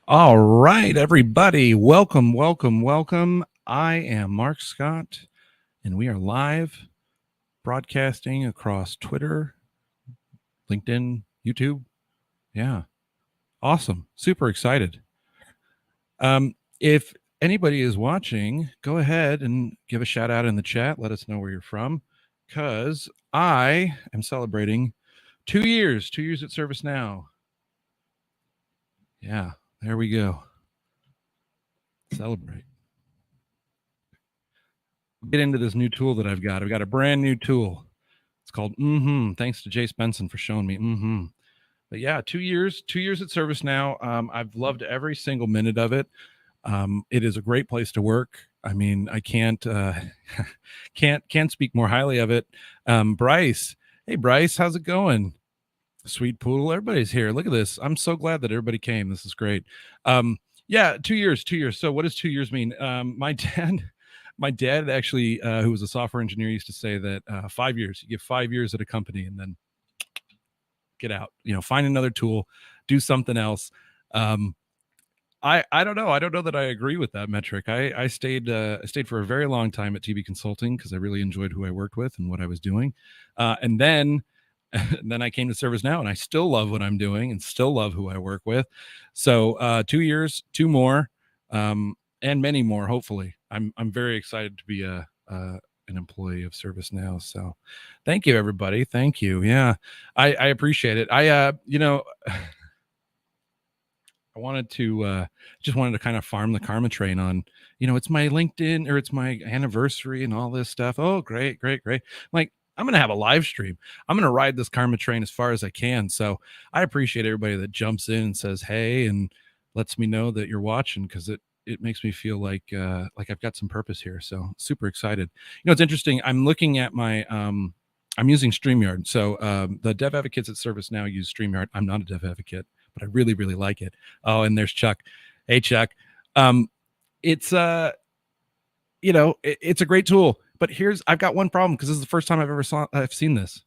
All right, everybody. Welcome. I am Mark Scott, and we are live broadcasting across Twitter, LinkedIn, YouTube. Yeah. Awesome. Super excited. If anybody is watching, go ahead and give a shout out in the chat. Let us know where you're from, because I am celebrating 2 years at ServiceNow. Yeah, there we go. Celebrate. Get into this new tool that I've got. I've got a brand new tool. It's called Thanks to Jace Benson for showing me. But yeah, 2 years at ServiceNow. I've loved every single minute of it. It is a great place to work. I mean, I can't can't speak more highly of it. Bryce, hey Bryce, how's it going? Sweet poodle, everybody's here. Look at this. I'm so glad that everybody came. This is great. Yeah, 2 years. So what does 2 years mean? My dad actually, who was a software engineer, used to say that 5 years. You give 5 years at a company and then get out. Find another tool, do something else. I don't know. I don't know that I agree with that metric. I stayed for a very long time at TB Consulting because I really enjoyed who I worked with and what I was doing, and then. And then I came to ServiceNow, and I still love what I'm doing, and still love who I work with. So 2 years, two more, and many more. Hopefully, I'm very excited to be an employee of ServiceNow. So, thank you, everybody. Thank you. Yeah, I appreciate it. I wanted to just wanted to kind of farm the karma train on, it's my LinkedIn or it's my anniversary and all this stuff. Oh, great. Like, I'm going to have a live stream. I'm going to ride this karma train as far as I can. So I appreciate everybody that jumps in and says, hey, and lets me know that you're watching, because it makes me feel like I've got some purpose here. So super excited. It's interesting. I'm looking at my, I'm using StreamYard. So the dev advocates at ServiceNow use StreamYard. I'm not a dev advocate, but I really, really like it. Oh, and there's Chuck. Hey, Chuck. It's it's a great tool, but I've got one problem, because this is the first time I've seen this.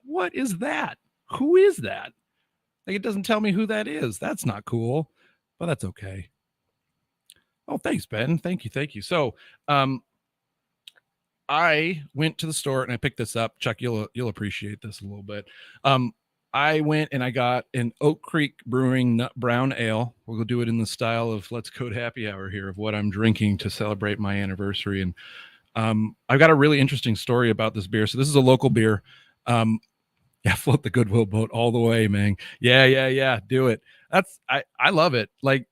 What is that? Who is that? Like, it doesn't tell me who that is. That's not cool, but that's okay. Oh, thanks, Ben. Thank you. So, I went to the store and I picked this up. Chuck, you'll appreciate this a little bit. I went and I got an Oak Creek Brewing Nut Brown Ale. We'll do it in the style of Let's Code Happy Hour here, of what I'm drinking to celebrate my anniversary. And I've got a really interesting story about this beer. So this is a local beer. Yeah, float the goodwill boat all the way, man. Yeah. Do it. I love it. Like,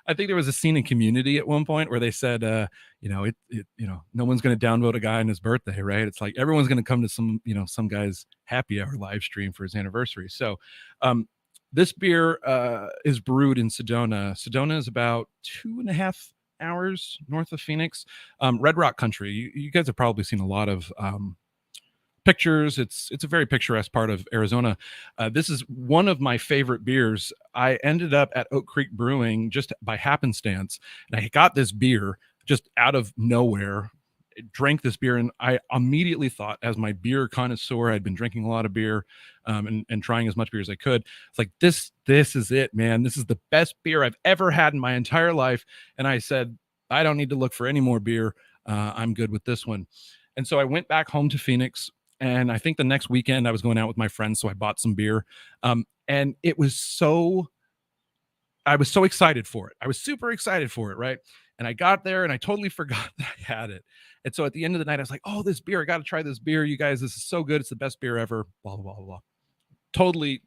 I think there was a scene in Community at one point where they said, no one's going to downvote a guy on his birthday, right? It's like everyone's going to come to some guy's happy hour live stream for his anniversary. So, this beer is brewed in Sedona. Sedona is about 2.5 hours north of Phoenix, Red Rock country. You guys have probably seen a lot of pictures. It's a very picturesque part of Arizona. This is one of my favorite beers. I ended up at Oak Creek Brewing just by happenstance, and I got this beer just out of nowhere. Drank this beer, and I immediately thought, as my beer connoisseur, I'd been drinking a lot of beer and trying as much beer as I could. It's like, this is it, man. This is the best beer I've ever had in my entire life. And I said, I don't need to look for any more beer. I'm good with this one. And so I went back home to Phoenix, and I think the next weekend I was going out with my friends, so I bought some beer. And I was so excited for it. I was super excited for it, right? And I got there and I totally forgot that I had it. And so at the end of the night, I was like, oh, this beer, I got to try this beer. You guys, this is so good. It's the best beer ever. Blah, blah, blah, blah. Totally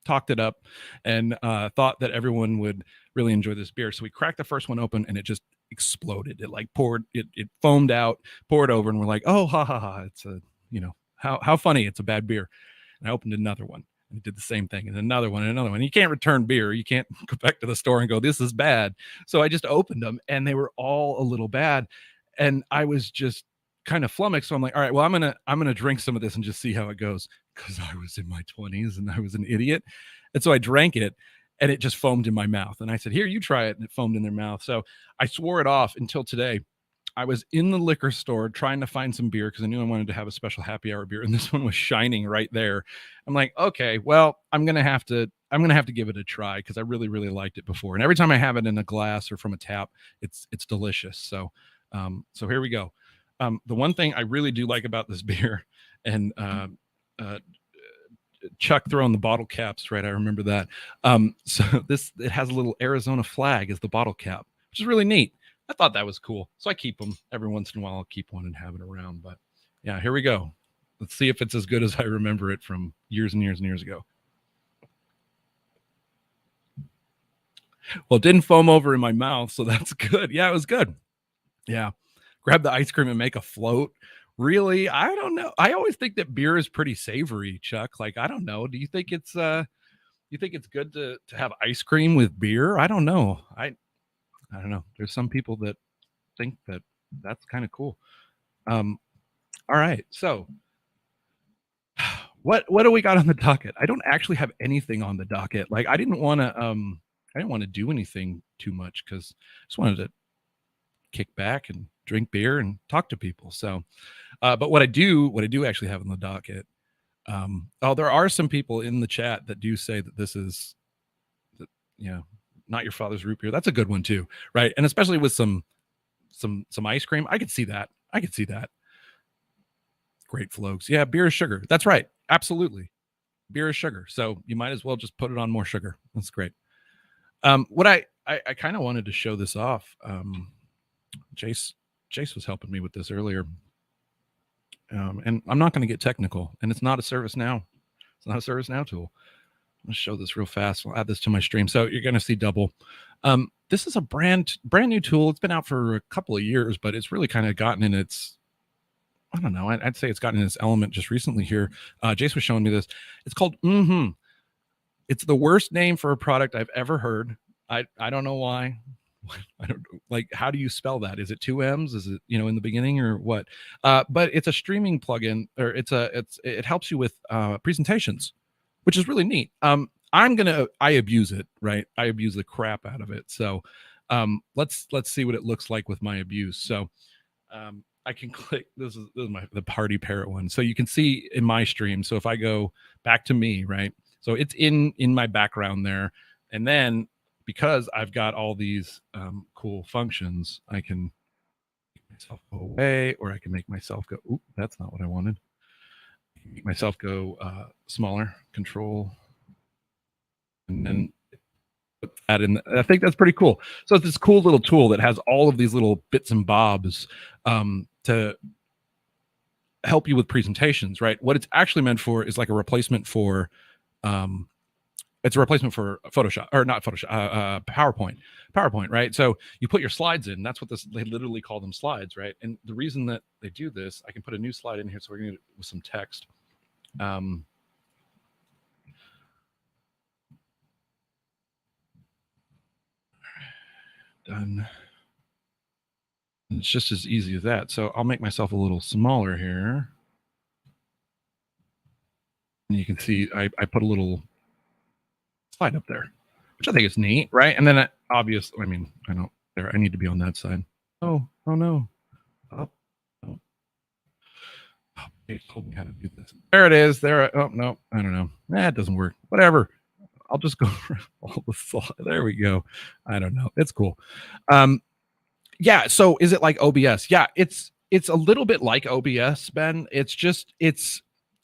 talked it up, and thought that everyone would really enjoy this beer. So we cracked the first one open, and it just exploded. It like it foamed out, poured over, and we're like, oh, ha. It's how funny. It's a bad beer. And I opened another one, and it did the same thing, and another one, and another one. You can't return beer. You can't go back to the store and go, this is bad. So I just opened them, and they were all a little bad. And I was just kind of flummoxed. So I'm like, all right, well, I'm gonna drink some of this and just see how it goes, because I was in my 20s and I was an idiot. And so I drank it, and it just foamed in my mouth. And I said, here, you try it. And it foamed in their mouth. So I swore it off until today. I was in the liquor store trying to find some beer because I knew I wanted to have a special happy hour beer, and this one was shining right there. I'm like, okay, well, I'm gonna have to I'm gonna have to give it a try because I really, really liked it before. And every time I have it in a glass or from a tap, it's delicious. So so here we go. The one thing I really do like about this beer, and uh, Chuck throwing the bottle caps, right? I remember that. So it has a little Arizona flag as the bottle cap, which is really neat. I thought that was cool. So I keep them every once in a while. I'll keep one and have it around. But yeah, here we go. Let's see if it's as good as I remember it from years and years and years ago. Well, it didn't foam over in my mouth, so that's good. Yeah, it was good. Yeah. Grab the ice cream and make a float. Really? I don't know. I always think that beer is pretty savory, Chuck. Like, I don't know. Do you think it's good to have ice cream with beer? I don't know. I don't know. There's some people that think that that's kind of cool. All right. So what do we got on the docket? I don't actually have anything on the docket. Like I didn't want to do anything too much because I just wanted to kick back and drink beer and talk to people. So but what I do actually have on the docket, there are some people in the chat that do say that this is not your father's root beer. That's a good one too, right? And especially with some ice cream, I could see that. Great floats. Yeah, beer is sugar. That's right. Absolutely. Beer is sugar. So you might as well just put it on more sugar. That's great. What I kind of wanted to show this off. Jace was helping me with this earlier. And I'm not going to get technical, and it's not a ServiceNow. It's not a ServiceNow tool. I'm going to show this real fast. I'll add this to my stream. So you're going to see double. This is a brand new tool. It's been out for a couple of years, but it's really kind of gotten in its, I don't know. I'd say it's gotten in its element just recently here. Jace was showing me this. It's called It's the worst name for a product I've ever heard. I don't know why. I don't like, how do you spell that? Is it 2 M's? Is it, in the beginning or what? But it's a streaming plugin, or it helps you with presentations, which is really neat. I abuse it, right? I abuse the crap out of it. So let's see what it looks like with my abuse. So I can click, this is the party parrot one. So you can see in my stream. So if I go back to me, right? So it's in my background there. And then because I've got all these cool functions, I can make myself go away, or I can make myself go, oop, that's not what I wanted. Make myself go smaller, control, and then put that in. I think that's pretty cool. So it's this cool little tool that has all of these little bits and bobs to help you with presentations, right? What it's actually meant for is like a replacement for it's a replacement for Photoshop, or not Photoshop, PowerPoint, right? So you put your slides in. That's what they literally call them, slides, right? And the reason that they do this, I can put a new slide in here. So we're going to do it with some text. Done. It's just as easy as that. So I'll make myself a little smaller here. And you can see I put a little slide up there, which I think is neat, right? And then obviously, I mean, I need to be on that side. Oh no. Oh, it told me how to do this. There it is. There. Oh no, I don't know. It doesn't work. Whatever. I'll just go for all the slide. There we go. I don't know. It's cool. Yeah. So is it like OBS? Yeah, it's a little bit like OBS, Ben.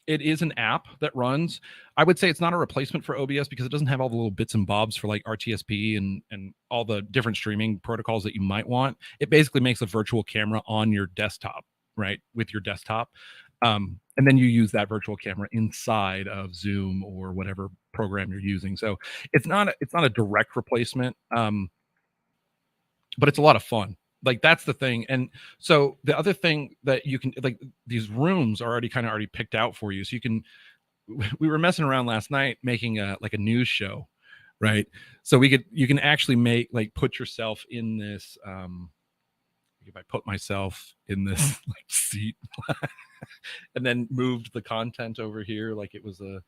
It is an app that runs. I would say it's not a replacement for OBS because it doesn't have all the little bits and bobs for like RTSP and all the different streaming protocols that you might want. It basically makes a virtual camera on your desktop, right? With your desktop. And then you use that virtual camera inside of Zoom or whatever program you're using. So it's not a direct replacement, but it's a lot of fun. Like that's the thing. And so the other thing that you can, like, these rooms are already picked out for you. So we were messing around last night making a news show, right? So you can actually put yourself in this, if I put myself in this like seat and then moved the content over here, like it was an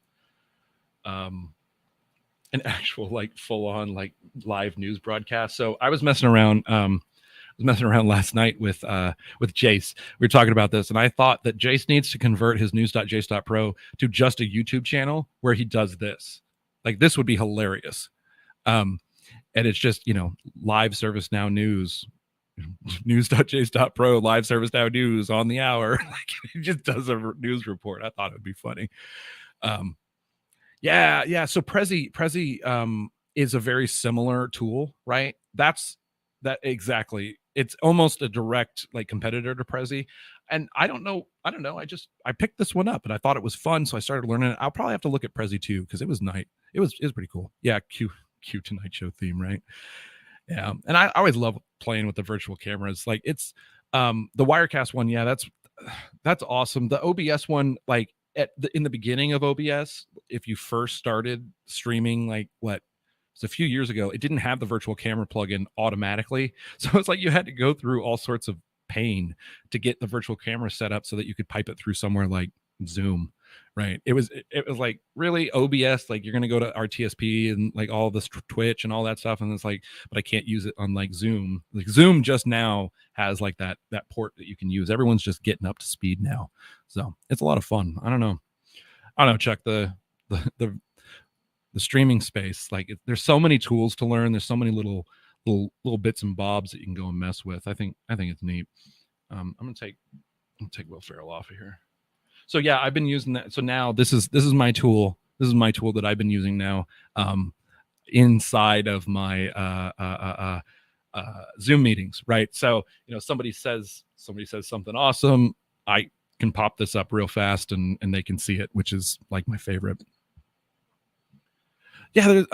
actual like full on like live news broadcast. So I was messing around last night with Jace. We were talking about this, and I thought that Jace needs to convert his news.jace.pro to just a YouTube channel where he does this. Like this would be hilarious. And it's just, live ServiceNow news, news.js.pro, live ServiceNow news on the hour. Like it just does a news report. I thought it would be funny. Yeah. So Prezi is a very similar tool, right? That exactly. It's almost a direct like competitor to Prezi. And I don't know. I picked this one up and I thought it was fun. So I started learning it. I'll probably have to look at Prezi too, because it was pretty cool. Yeah, cute Tonight Show theme, right? Yeah. And I always love playing with the virtual cameras. Like it's the Wirecast one, yeah, that's awesome. The OBS one, like in the beginning of OBS, if you first started streaming, like it's a few years ago, it didn't have the virtual camera plugin automatically. So it's like you had to go through all sorts of pain to get the virtual camera set up so that you could pipe it through somewhere like Zoom, right? It was like, really, OBS, like you're gonna go to RTSP and like all this Twitch and all that stuff, and it's like, but I can't use it on like Zoom. Like Zoom just now has like that port that you can use. Everyone's just getting up to speed now, so it's a lot of fun. I don't know, Chuck, the streaming space, like there's so many tools to learn. There's so many little bits and bobs that you can go and mess with. I think it's neat. I'm gonna take Will Ferrell off of here. So yeah, I've been using that. So now this is my tool. This is my tool that I've been using now inside of my Zoom meetings, right? So somebody says something awesome, I can pop this up real fast and they can see it, which is like my favorite. Yeah, there's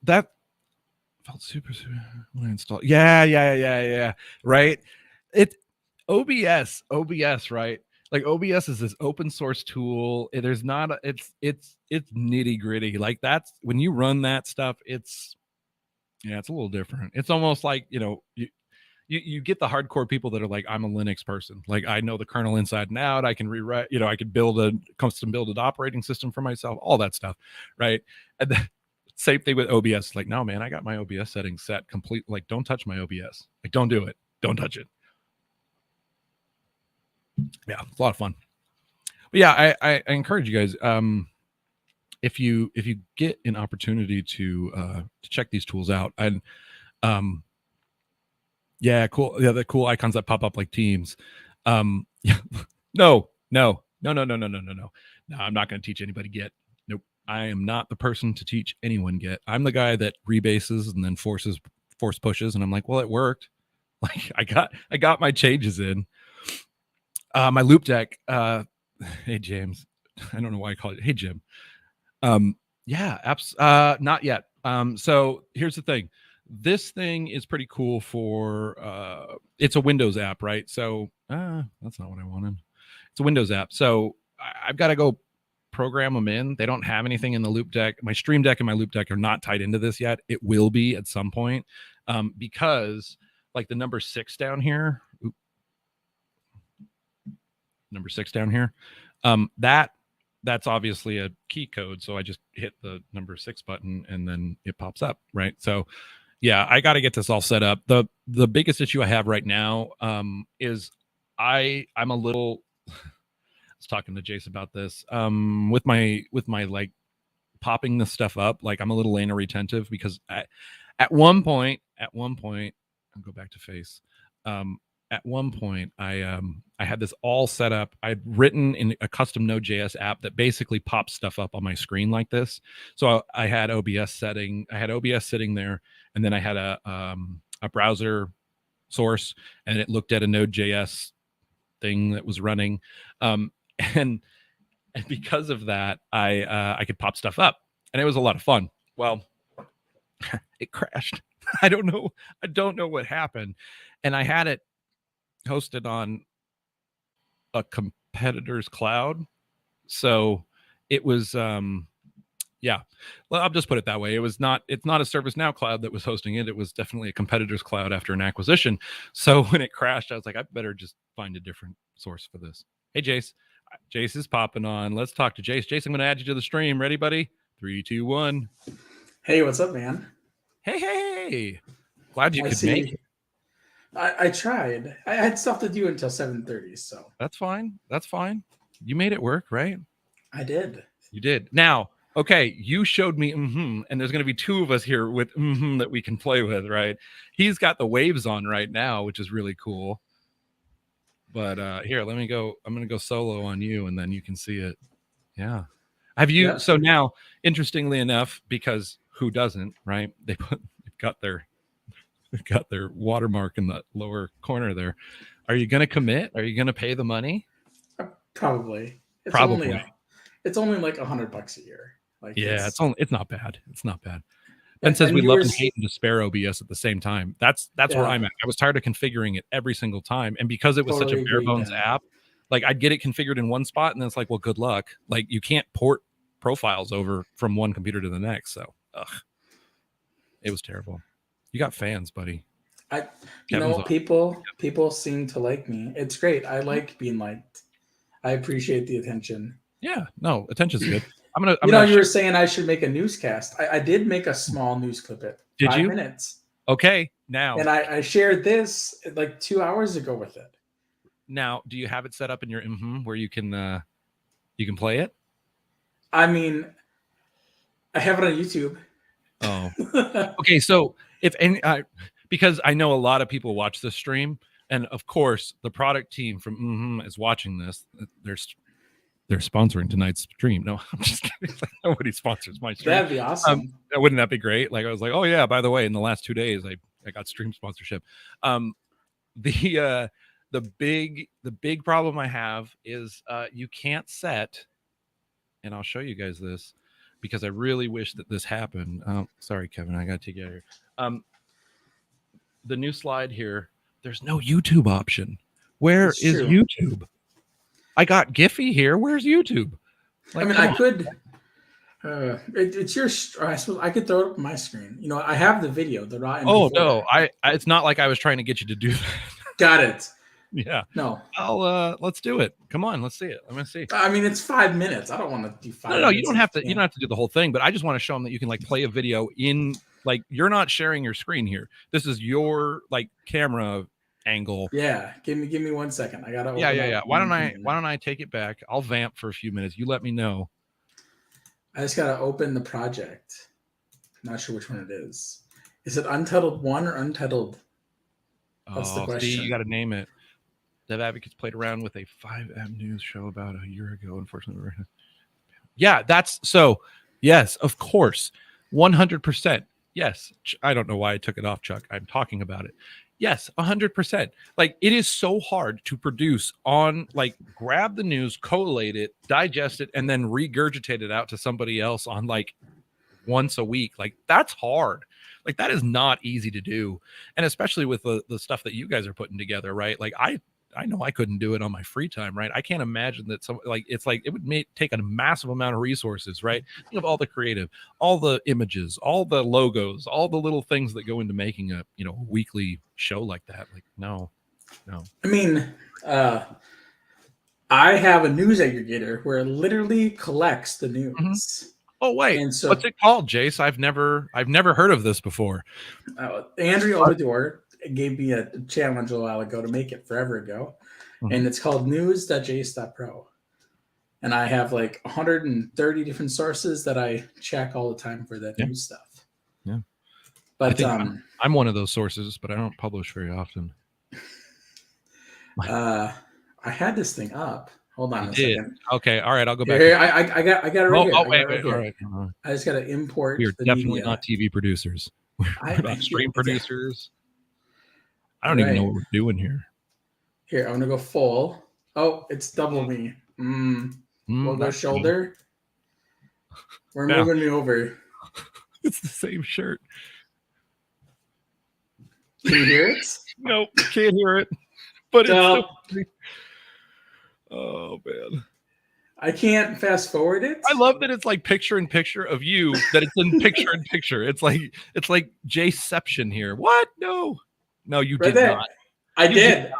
that felt super when I installed. Yeah. Right. OBS, right? Like OBS is this open source tool. There's not it's nitty gritty. Like that's when you run that stuff, it's a little different. It's almost like, you get the hardcore people that are like, I'm a Linux person. Like I know the kernel inside and out. I can rewrite, I could build a custom built operating system for myself, all that stuff. Right. And then same thing with OBS. Like, no, man, I got my OBS settings set complete. Like, don't touch my OBS. Like, don't do it. Don't touch it. Yeah, it's a lot of fun. But yeah, I encourage you guys, if you get an opportunity to check these tools out, and yeah, cool. Yeah, the cool icons that pop up like Teams. Yeah, no, I'm not going to teach anybody Git. Nope, I am not the person to teach anyone Git. I'm the guy that rebases and then force pushes, and I'm like, well, it worked. Like I got my changes in. My loop deck. Hey James, I don't know why I call it. Hey Jim. Yeah, apps. Not yet. So here's the thing. This thing is pretty cool for. It's a Windows app, right? So that's not what I wanted. It's a Windows app. So I've got to go program them in. They don't have anything in the loop deck. My stream deck and my loop deck are not tied into this yet. It will be at some point, because like the number 6 down here. Number 6 down here, that's obviously a key code, so I just hit the number 6 button and then it pops up, right? So yeah, I got to get this all set up. The biggest issue I have right now is I'm a little I was talking to Jace about this with my like popping this stuff up. Like I'm a little anal retentive because at one point I'll go back to face. At one point, I had this all set up. I'd written in a custom Node.js app that basically pops stuff up on my screen like this. So I had OBS setting. I had OBS sitting there, and then I had a browser source, and it looked at a Node.js thing that was running, and because of that, I could pop stuff up, and it was a lot of fun. Well, it crashed. I don't know what happened, and I had it hosted on a competitor's cloud, so it was yeah, well, I'll just put it that way. It's not a ServiceNow cloud that was hosting it. It was definitely a competitor's cloud after an acquisition. So when it crashed, I was like, I better just find a different source for this. Hey Jace is popping on. Let's talk to Jace. I'm going to add you to the stream. Ready, buddy? 3, 2, 1. Hey, what's up, man? Hey, glad you could make it. I tried. I had stuff to do until 7:30, so that's fine. You made it work, right? I did. You did. Now, okay, you showed me and there's going to be two of us here with that we can play with, right? He's got the waves on right now, which is really cool. But here, let me go. I'm going to go solo on you, and then you can see it. Yeah. Have you? Yeah. So now, interestingly enough, because who doesn't, right? They've got their watermark in the lower corner there. Are you going to commit? Are you going to pay the money? Probably. Probably. It's only like $100 a year. Like Yeah, it's not bad. It's not bad. Ben and says we you love were and s- hate and despair OBS at the same time. That's where Yeah. I'm at. I was tired of configuring it every single time, and because it was such a Totally bare agree, bones Dan. app, like I'd get it configured in one spot, and then it's like, well, good luck. Like you can't port profiles over from one computer to the next. So, it was terrible. You got fans, buddy. Kevin's on. People seem to like me. It's great. I like being liked. I appreciate the attention. Yeah, no, attention's good. I'm gonna You were saying I should make a newscast. I did make a small news clip at Did 5 you? minutes. Okay, now And I shared this like 2 hours ago with it. now, do you have it set up in your where you can play it? I mean, I have it on YouTube. Oh, okay. So if any, because I know a lot of people watch this stream, and of course the product team from is watching this. They're sponsoring tonight's stream. No, I'm just kidding. Like, nobody sponsors my stream. That'd be awesome. Wouldn't that be great? Like I was like, oh yeah, by the way, in the last 2 days, I got stream sponsorship. The big problem I have is you can't set, and I'll show you guys this because I really wish that this happened. Sorry, Kevin, I got to take you out of here. The new slide here, there's no YouTube option. Where is YouTube? I got Giphy here. Where's YouTube? Like, I mean, I could. It's your. I suppose I could throw it up on my screen. I have the video. The raw. Oh no, it's not like I was trying to get you to do that. Got it. Yeah. No. Let's do it. Come on, let's see it. Let me see. I mean, it's 5 minutes. I don't want to do 5 minutes. No, you don't have to. You don't have to do the whole thing. But I just want to show them that you can like play a video in like you're not sharing your screen here. This is your like camera angle. Yeah. Give me 1 second. I gotta. Yeah. Why don't I take it back? I'll vamp for a few minutes. You let me know. I just gotta open the project. I'm not sure which one it is. Is it Untitled 1 or Untitled? That's the question. See, you got to name it. Dev Advocates played around with a 5M news show about a year ago. Unfortunately, yeah, that's so. Yes, of course, 100%. Yes, I don't know why I took it off, Chuck. I'm talking about it. Yes, 100%. Like it is so hard to produce on like grab the news, collate it, digest it, and then regurgitate it out to somebody else on like once a week. Like that's hard. Like that is not easy to do. And especially with the stuff that you guys are putting together, right? Like I know I couldn't do it on my free time, right? I can't imagine that it would take a massive amount of resources, right? Think of all the creative, all the images, all the logos, all the little things that go into making a weekly show like that. Like no. I mean, I have a news aggregator where it literally collects the news. Mm-hmm. Oh wait, what's it called, Jace? I've never heard of this before. Andrew Obador gave me a challenge a while ago to make it forever ago, and it's called news.jace.pro. And I have like 130 different sources that I check all the time for that news stuff. Yeah, but I'm one of those sources, but I don't publish very often. I had this thing up. Hold on a second. Okay, all right, I'll go back. Here, I got it right here. Oh, wait. All right. I just got to import. We are definitely not TV producers. We're not stream producers. I don't even know what we're doing here. Here, I'm gonna go full. Oh, it's double me. We'll go shoulder. We're moving me over. It's the same shirt. Can you hear it? Nope, can't hear it. But it's oh man, I can't fast forward it. I love that it's like picture in picture of you. That it's in picture in picture. It's like Jayception here. What? No, you did not. I did.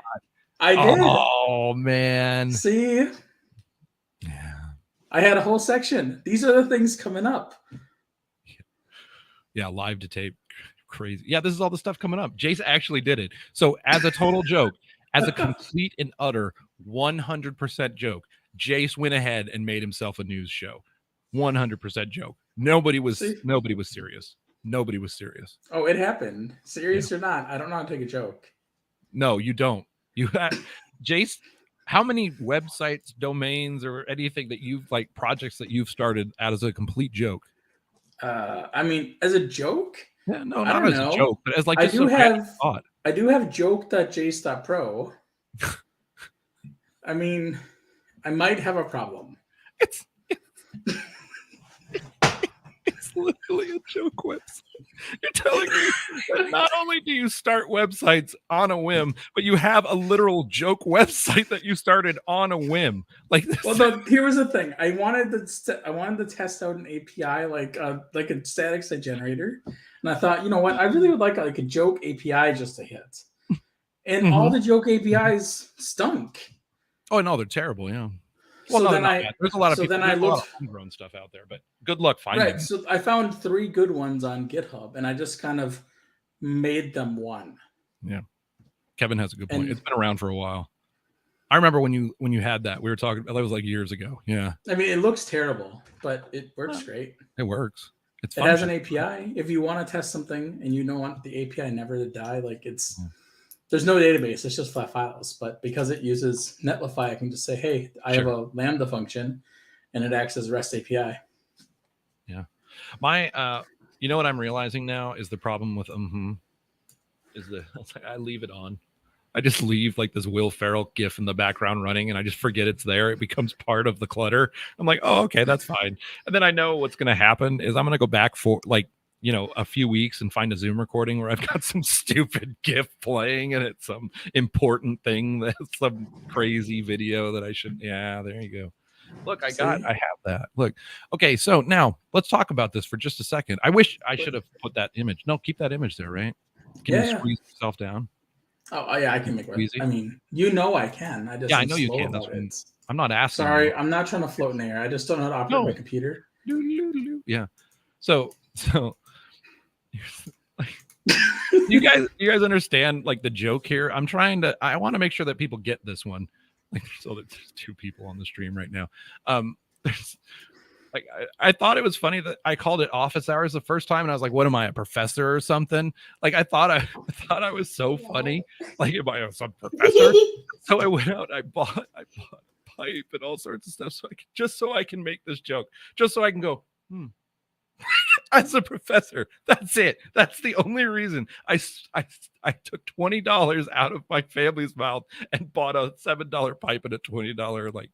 I did. Oh man. See. Yeah. I had a whole section. These are the things coming up. Yeah, live to tape. Crazy. Yeah, this is all the stuff coming up. Jace actually did it. So as a total joke, as a complete and utter 100% joke, Jace went ahead and made himself a news show. 100% joke. Nobody was See? serious. Nobody was serious. Oh, it happened. Serious or not, I don't know how to take a joke. No, you don't. You had Jace. How many websites, domains, or anything that you've like projects that you've started out as a complete joke? I mean, as a joke, Yeah, no, I not don't as know. a joke, but as like I just do a random have thought. I do have joke.jace.pro. I mean, I might have a problem. It's it's literally a joke website. You're telling me that not only do you start websites on a whim, but you have a literal joke website that you started on a whim. Like this. Well, here was the thing. I wanted to test out an API like a static site generator, and I thought, you know what, I really would like a joke API just to hit. And all the joke APIs stunk. Oh no, they're terrible. Yeah. Well, So no, they're then not I bad. There's a lot of so people. then I There's a lot looked of homegrown stuff out there, but good luck finding right. it. So I found 3 good ones on GitHub, and I just kind of made them one. Yeah. Kevin has a good point. And It's been around for a while. I remember when you had that. We were talking. That was like years ago. Yeah. I mean, it looks terrible, but it works great. It works. It has an API. If you want to test something and you don't want the API never to die, like there's no database. It's just flat files. But because it uses Netlify, I can just say, hey, I have a Lambda function, and it acts as REST API. Yeah. My you know what I'm realizing now is the problem with is I leave it on. I just leave like this Will Ferrell gif in the background running, and I just forget it's there. It becomes part of the clutter. I'm like, oh, okay, that's fine. And then I know what's going to happen is I'm going to go back for like, you know, a few weeks and find a Zoom recording where I've got some stupid gif playing and it's some important thing, that's some crazy video that I should. Yeah, there you go. Look, I have that. Look, okay, so now let's talk about this for just a second. I wish I should have put that image. No, keep that image there, right? Can you squeeze yourself down? Oh yeah, I can make it. I mean, you know I can. I just I know you can. That's when I'm not asking. Sorry, I'm not trying to float in the air. I just don't know how to operate my computer. Yeah. So you guys understand like the joke here? I want to make sure that people get this one. Like, so there's 2 people on the stream right now. There's like I thought it was funny that I called it office hours the first time, and I was like, "What am I, a professor or something?" Like I thought I was so funny. Like, am I some professor? So I went out, I bought pipe and all sorts of stuff, so I can make this joke, just so I can go, as a professor. That's it. That's the only reason I took $20 out of my family's mouth and bought a $7 pipe and a $20 like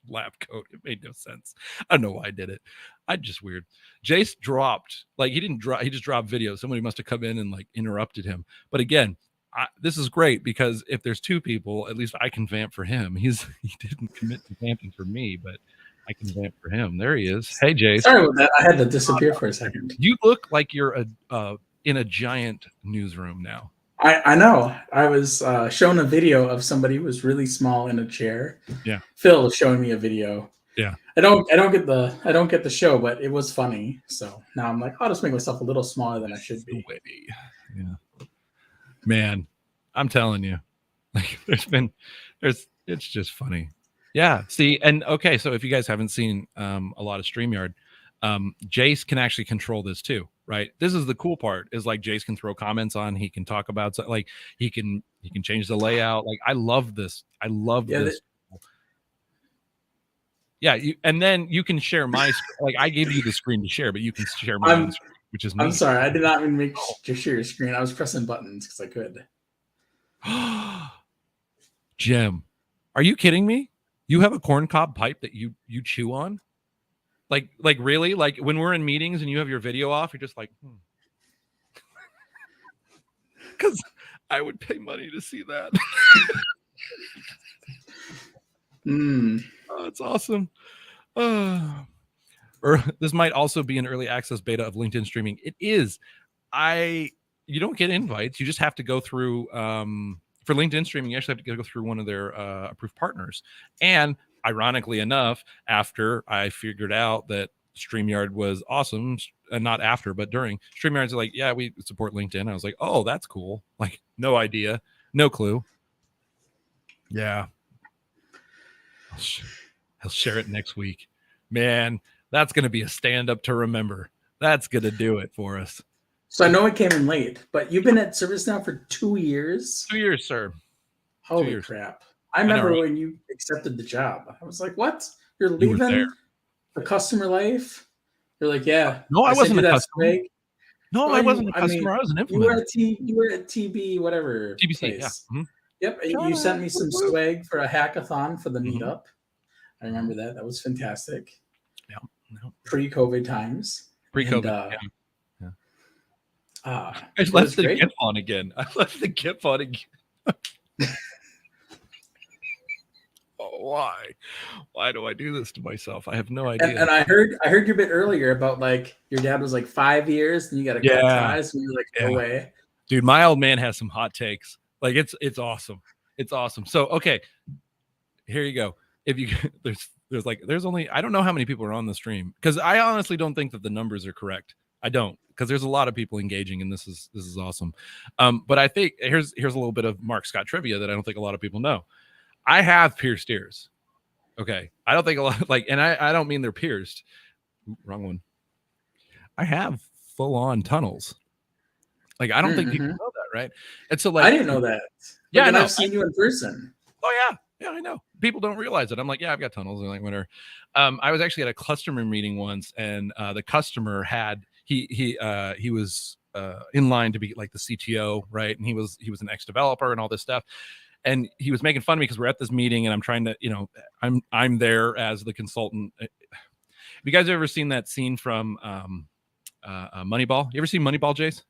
lab coat. It made no sense. I don't know why I did it. I'm just weird. Jace dropped, like he just dropped video. Somebody must have come in and like interrupted him. But again, this is great because if there's 2 people, at least I can vamp for him. He didn't commit to vamping for me, but I can vamp for him. There he is. Hey, Jace. Sorry about that. I had to disappear for a second. You look like you're in a giant newsroom now. I know. I was shown a video of somebody who was really small in a chair. Yeah. Phil was showing me a video. Yeah. I don't get the show, but it was funny. So now I'm like, I'll just make myself a little smaller than I should be. Yeah. Man, I'm telling you, like it's just funny. Yeah. See, and okay, so if you guys haven't seen a lot of StreamYard, Jace can actually control this too, right? This is the cool part, is like Jace can throw comments on, he can talk about, like he can change the layout. Like I love this. This. Yeah, and then you can share my like I gave you the screen to share, but you can share my own screen, which is neat. I'm sorry, I did not even make to share your screen. I was pressing buttons because I could. Jim, are you kidding me? You have a corncob pipe that you chew on? Like really? Like when we're in meetings and you have your video off, you're just like, because I would pay money to see that. Oh, it's awesome. Or this might also be an early access beta of LinkedIn streaming. It is. You don't get invites. You just have to go through for LinkedIn streaming. You actually have to go through one of their approved partners. And ironically enough, after I figured out that StreamYard was awesome, and not after, but during, StreamYard's like, yeah, we support LinkedIn. I was like, oh, that's cool. Like, no idea, no clue. Yeah. I'll share it next week. Man, That's going to be a stand up to remember. That's going to do it for us. So I know it came in late, but you've been at ServiceNow for 2 years? 2 years, sir. Holy crap. I remember when you accepted the job. I was like, what? You're leaving the customer life? You're like, yeah. No, I wasn't a customer. Swag. No, I wasn't a customer. I was an implementer. You were at TB, whatever TBC, place. Yeah. Yep. You sent me some swag for a hackathon for the meetup. I remember that. That was fantastic. Yeah. Pre-COVID times. Pre-COVID. I left the GIF on again. Oh, why? Why do I do this to myself? I have no idea. And I heard your bit earlier about like your dad was like 5 years and you got to cut ties and you're like, no way. Dude, my old man has some hot takes. Like it's awesome. It's awesome. So okay, here you go. If you there's only, I don't know how many people are on the stream, because I honestly don't think that the numbers are correct. I don't, because there's a lot of people engaging, and this is awesome. But I think here's a little bit of Mark Scott trivia that I don't think a lot of people know. I have pierced ears. Okay. I don't think a lot and I don't mean they're pierced. Wrong one. I have full on tunnels. Like, I don't think people know that, right? And so I didn't know that. Yeah, I know. I've seen you in person. Oh yeah, I know. People don't realize it. I'm like, yeah, I've got tunnels. And like, whatever. I was actually at a customer meeting once, and the customer had he was in line to be like the CTO, right? And he was an ex-developer and all this stuff. And he was making fun of me because we're at this meeting and I'm trying to, I'm there as the consultant. Have you guys ever seen that scene from Moneyball? You ever seen Moneyball, Jace?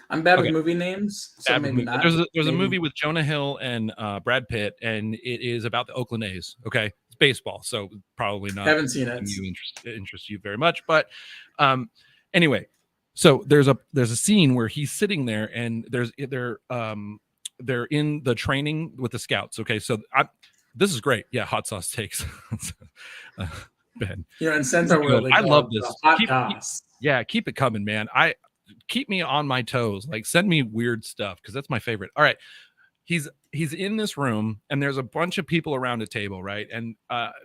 I'm bad with movie names, so maybe not. There's a movie with Jonah Hill and Brad Pitt, and it is about the Oakland A's. Okay, it's baseball, so probably not. Haven't seen it. Interest you very much, but anyway, so there's a scene where he's sitting there, and they're in the training with the scouts. Okay, so this is great. Yeah, hot sauce takes. Ben, in Centaur World, I love this. Keep it coming, man. Keep me on my toes. Like, send me weird stuff, because that's my favorite. All right, he's in this room, and there's a bunch of people around a table, right? And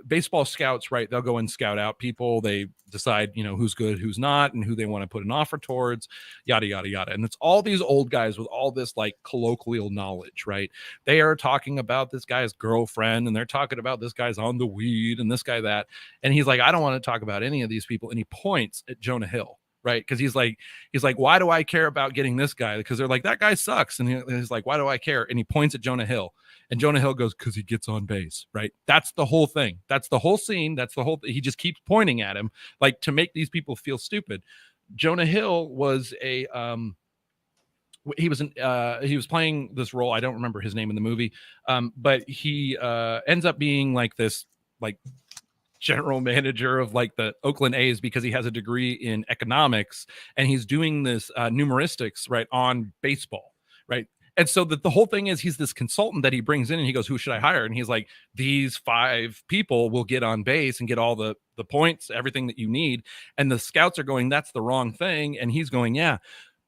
baseball scouts, right? They'll go and scout out people. They decide, who's good, who's not, and who they want to put an offer towards, yada yada yada. And it's all these old guys with all this like colloquial knowledge, right? They are talking about this guy's girlfriend, and they're talking about this guy's on the weed, and this guy that. And he's like, I don't want to talk about any of these people. And he points at Jonah Hill. Right, because he's like, why do I care about getting this guy? Because they're like, that guy sucks, and he's like, why do I care? And he points at Jonah Hill, and Jonah Hill goes, because he gets on base. Right, that's the whole thing. That's the whole scene. That's the whole. He just keeps pointing at him, like, to make these people feel stupid. Jonah Hill was he was playing this role. I don't remember his name in the movie, but he ends up being like this, like, general manager of like the Oakland A's, because he has a degree in economics, and he's doing this numeristics, right, on baseball, right? And so the whole thing is, he's this consultant that he brings in, and he goes, who should I hire? And he's like, these 5 people will get on base and get all the points, everything that you need. And the scouts are going, that's the wrong thing. And he's going, yeah.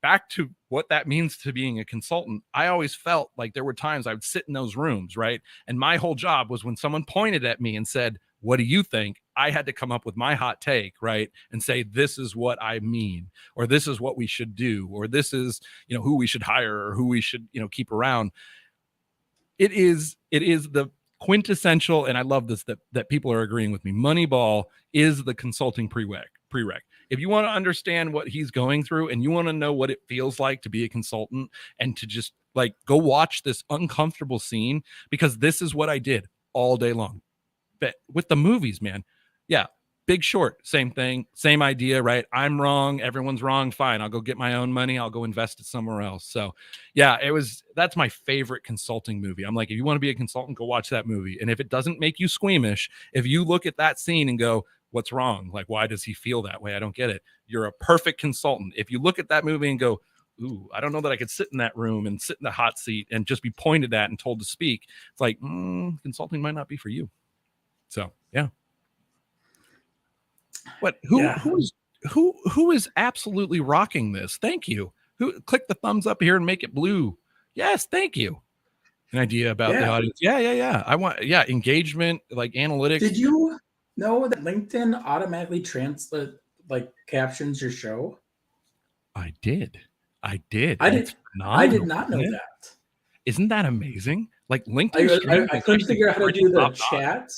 Back to what that means to being a consultant, I always felt like there were times I would sit in those rooms, right? And my whole job was, when someone pointed at me and said, what do you think? I had to come up with my hot take, right? And say, this is what I mean, or this is what we should do, or this is, who we should hire, or who we should, keep around. It is the quintessential, and I love this, that people are agreeing with me. Moneyball is the consulting prereq. If you want to understand what he's going through, and you want to know what it feels like to be a consultant, and to just like go watch this uncomfortable scene, because this is what I did all day long. But with the movies, man, yeah, Big Short, same thing, same idea, right? I'm wrong, everyone's wrong, fine, I'll go get my own money, I'll go invest it somewhere else. So yeah, that's my favorite consulting movie. I'm like, if you want to be a consultant, go watch that movie. And if it doesn't make you squeamish, if you look at that scene and go, what's wrong? Like, why does he feel that way? I don't get it. You're a perfect consultant. If you look at that movie and go, ooh, I don't know that I could sit in that room and sit in the hot seat and just be pointed at and told to speak, it's like, consulting might not be for you. So yeah. What? Who is absolutely rocking this? Thank you. Who click the thumbs up here and make it blue? Yes, thank you. An idea about the audience? Yeah. I want engagement, like analytics. Did you know that LinkedIn automatically captions your show? I did. I did. I And did. it's I did phenomenal, not isn't know it? that. Isn't that amazing? Like LinkedIn Stream I is couldn't actually figure out how to pretty do the top notch. chat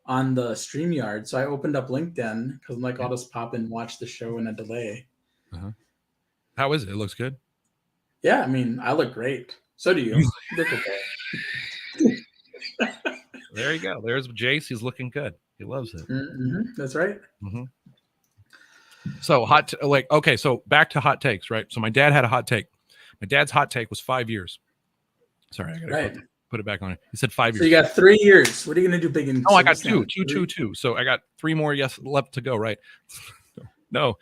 on the StreamYard, so I opened up LinkedIn because I'm like, Yeah. I'll just pop in and watch the show in a delay. Uh-huh. How is it? It looks good. Yeah, I mean, I look great. So do you. You- You look okay. There you go. There's Jace. He's looking good. He loves it. Mm-hmm, that's right. Mm-hmm. So okay. So back to hot takes, right? So my dad had a hot take. My dad's hot take was 5 years. Sorry, I gotta Right. put it back on it. He said 5 So years. you got 3 years. What are you going to do big in Oh, I got ServiceNow? two. So I got 3 more left to go, right? No.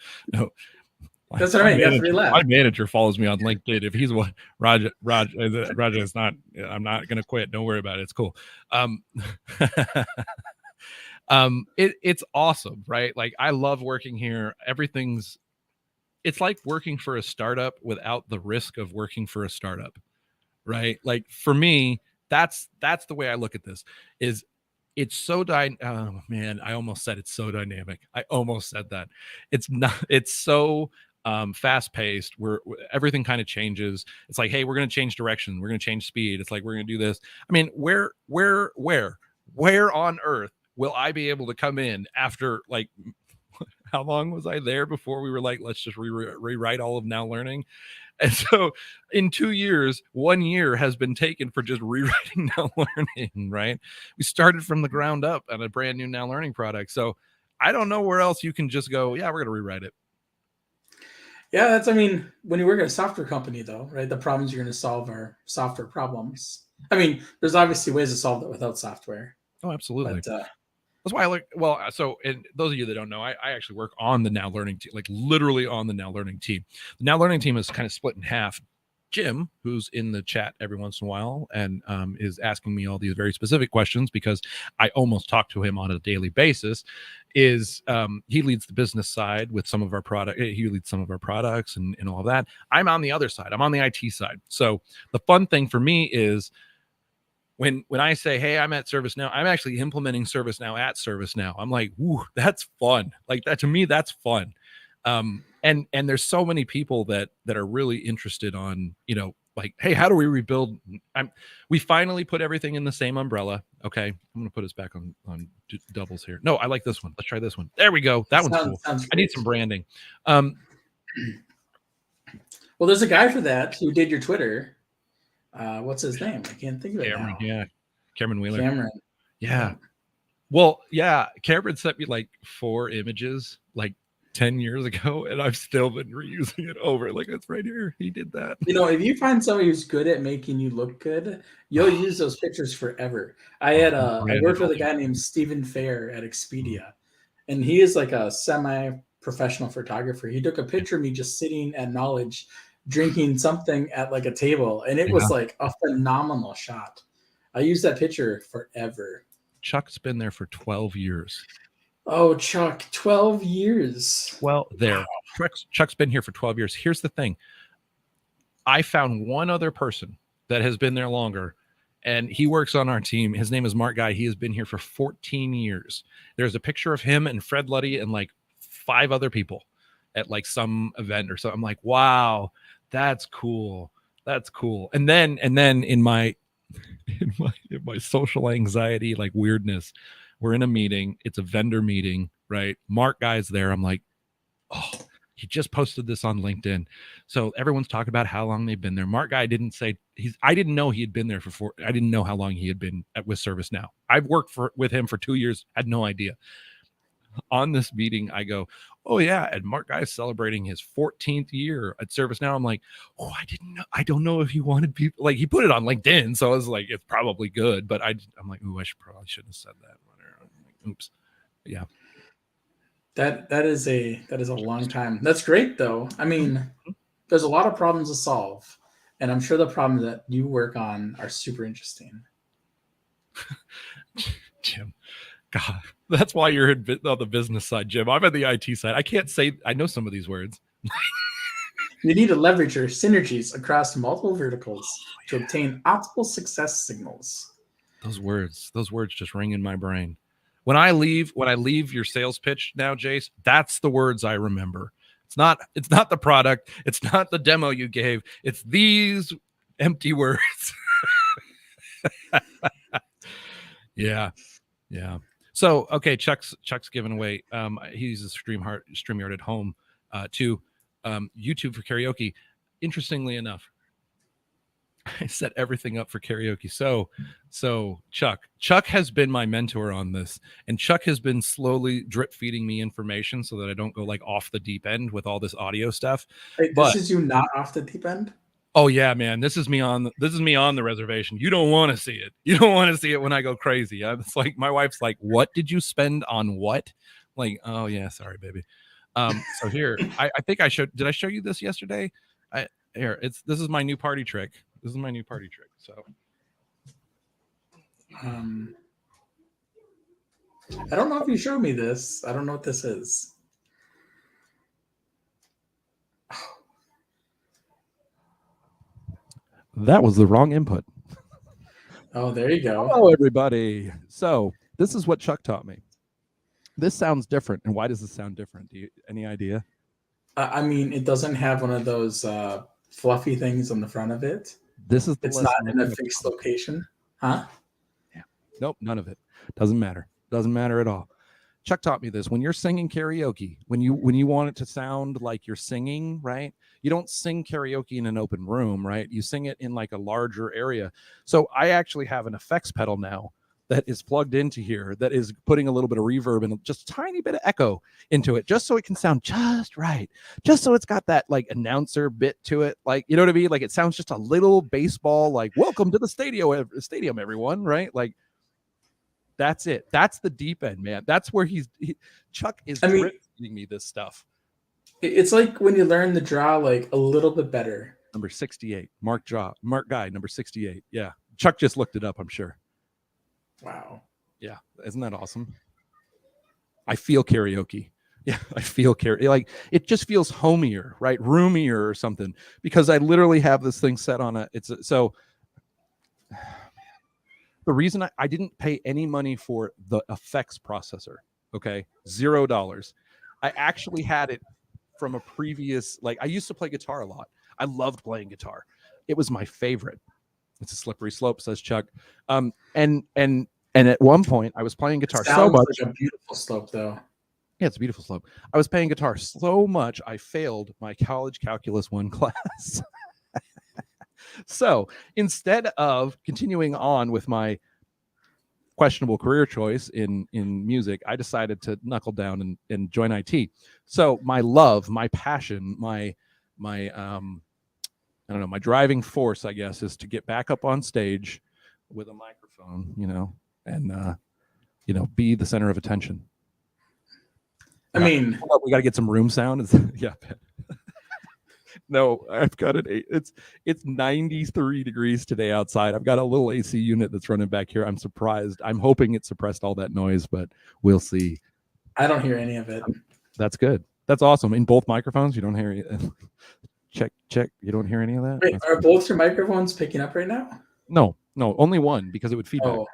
That's what I mean. You got 3 My left. manager follows me on LinkedIn. If he's one, Raja is not. I'm not gonna quit. Don't worry about it. It's cool. It's awesome, right? Like I love working here. It's like working for a startup without the risk of working for a startup, right? Like for me, that's the way I look at this. Is it's so oh man, I almost said it's so dynamic. I almost said that. It's not. It's so fast paced where everything kind of changes. It's like, hey, we're going to change direction, we're going to change speed. It's like we're going to do this. I mean, where on earth will I be able to come in after like how long was I there before we were like, let's just rewrite all of Now Learning? And so in 2 years, 1 year has been taken for just rewriting Now Learning, right? We started from the ground up on a brand new Now Learning product. So I don't know where else you can just go, yeah, we're going to rewrite it. Yeah, I mean, when you work at a software company, though, right, the problems you're going to solve are software problems. I mean, there's obviously ways to solve that without software. Oh, absolutely. But that's why I like, well, so, and those of you that don't know, I actually work on the Now Learning team, like literally on the Now Learning team. The Now Learning team is kind of split in half. Jim, who's in the chat every once in a while and is asking me all these very specific questions because I almost talk to him on a daily basis, is he leads the business side with some of our he leads some of our products and all of that. I'm on the other side. I'm on the IT side. So the fun thing for me is when I say, hey, I'm at ServiceNow, I'm actually implementing ServiceNow at ServiceNow. I'm like, ooh, that's fun. Like that, to me, that's fun. And there's so many people that are really interested on, like, hey, how do we rebuild? We finally put everything in the same umbrella. Okay, I'm gonna put us back on doubles here. No, I like this one. Let's try this one. There we go. That one's cool. I need some branding. Well, there's a guy for that who did your Twitter. What's his name? I can't think of it now. Yeah, Cameron Wheeler. Cameron. Yeah. Well, yeah, Cameron sent me like 4 images like 10 years ago, and I've still been reusing it over. Like, it's right here. He did that. If you find somebody who's good at making you look good, you'll use those pictures forever. I worked with a guy named Stephen Fair at Expedia, and he is like a semi-professional photographer. He took a picture of me just sitting at Knowledge, drinking something at like a table, and it was like a phenomenal shot. I use that picture forever. Chuck's been there for 12 years. Oh, Chuck, 12 years. Well, there. Wow. Chuck's been here for 12 years. Here's the thing. I found one other person that has been there longer, and he works on our team. His name is Mark Guy. He has been here for 14 years. There's a picture of him and Fred Luddy and like 5 other people at like some event or something. I'm like, wow, that's cool. That's cool. And then in my social anxiety, like weirdness, we're in a meeting. It's a vendor meeting, right? Mark Guy's there. I'm like, oh, he just posted this on LinkedIn. So everyone's talking about how long they've been there. Mark Guy didn't say I didn't know he had been there I didn't know how long he had been with ServiceNow. I've worked with him for 2 years. Had no idea. On this meeting, I go, oh yeah, and Mark Guy is celebrating his 14th year at ServiceNow. I'm like, oh, I didn't know. I don't know if he wanted people, like, he put it on LinkedIn, so I was like, it's probably good. But I'm like, ooh, probably shouldn't have said that. Like, oops. Yeah. That is a long time. That's great though. I mean, there's a lot of problems to solve, and I'm sure the problems that you work on are super interesting. Jim, God, that's why you're on the business side, Jim. I'm on the IT side. I can't say I know some of these words. You need to leverage your synergies across multiple verticals to obtain optimal success signals. Those words just ring in my brain. When I leave your sales pitch now, Jace, that's the words I remember. It's not the product. It's not the demo you gave. It's these empty words. Yeah. So, okay, Chuck's giving away. He's a StreamYard at home to YouTube for karaoke. Interestingly enough, I set everything up for karaoke. So Chuck has been my mentor on this, and Chuck has been slowly drip feeding me information so that I don't go like off the deep end with all this audio stuff. Wait, this is you not off the deep end? Oh yeah, man. This is me on the reservation. You don't want to see it. You don't want to see it when I go crazy. It's like my wife's like, "What did you spend on what?" I'm like, oh yeah, sorry, baby. So here, I think I showed. Did I show you this yesterday? This is my new party trick. This is my new party trick. So, I don't know if you showed me this. I don't know what this is. that was the wrong input. Oh, there you go. Hello, everybody. So this is what Chuck taught me. This sounds different. And why does this sound different? Any idea? I mean, it doesn't have one of those fluffy things on the front of it. It's not in a fixed location. Huh? Yeah. Nope, none of it. Doesn't matter. Doesn't matter at all. Chuck taught me this. When you're singing karaoke, when you want it to sound like you're singing, right? You don't sing karaoke in an open room, right? You sing it in like a larger area. So I actually have an effects pedal now that is plugged into here that is putting a little bit of reverb and just a tiny bit of echo into it, just so it can sound just right. Just so it's got that like announcer bit to it. Like, you know what I mean? Like it sounds just a little baseball, like welcome to the stadium, everyone, right? Like that's it. That's the deep end, man. That's where Chuck is feeding me this stuff. It's like when you learn the draw like a little bit better. Number 68, Mark Guy, number 68. Yeah. Chuck just looked it up, I'm sure. Wow. Yeah. Isn't that awesome? I feel karaoke. Yeah, I feel karaoke. Like it just feels homier, right? Roomier or something, because I literally have this thing set on so the reason I didn't pay any money for the effects processor, okay, $0. I actually had it from a previous, like I used to play guitar a lot. I loved playing guitar. It was my favorite. It's a slippery slope, says Chuck. And at one point I was playing guitar so much. Like a beautiful slope, though. Yeah, it's a beautiful slope. I was playing guitar so much I failed my college calculus 1 class. So instead of continuing on with my questionable career choice in music, I decided to knuckle down and join IT. So my love, my passion, my I don't know, my driving force, I guess, is to get back up on stage with a microphone, and be the center of attention. I mean, we got to get some room sound. Yeah. No, I've got it. It's 93 degrees today outside. I've got a little AC unit that's running back here. I'm surprised. I'm hoping it suppressed all that noise, but we'll see. I don't hear any of it. That's good. That's awesome. In both microphones, you don't hear it. Check. You don't hear any of that? Wait, are both your microphones picking up right now? No, only one, because it would feedback. Oh,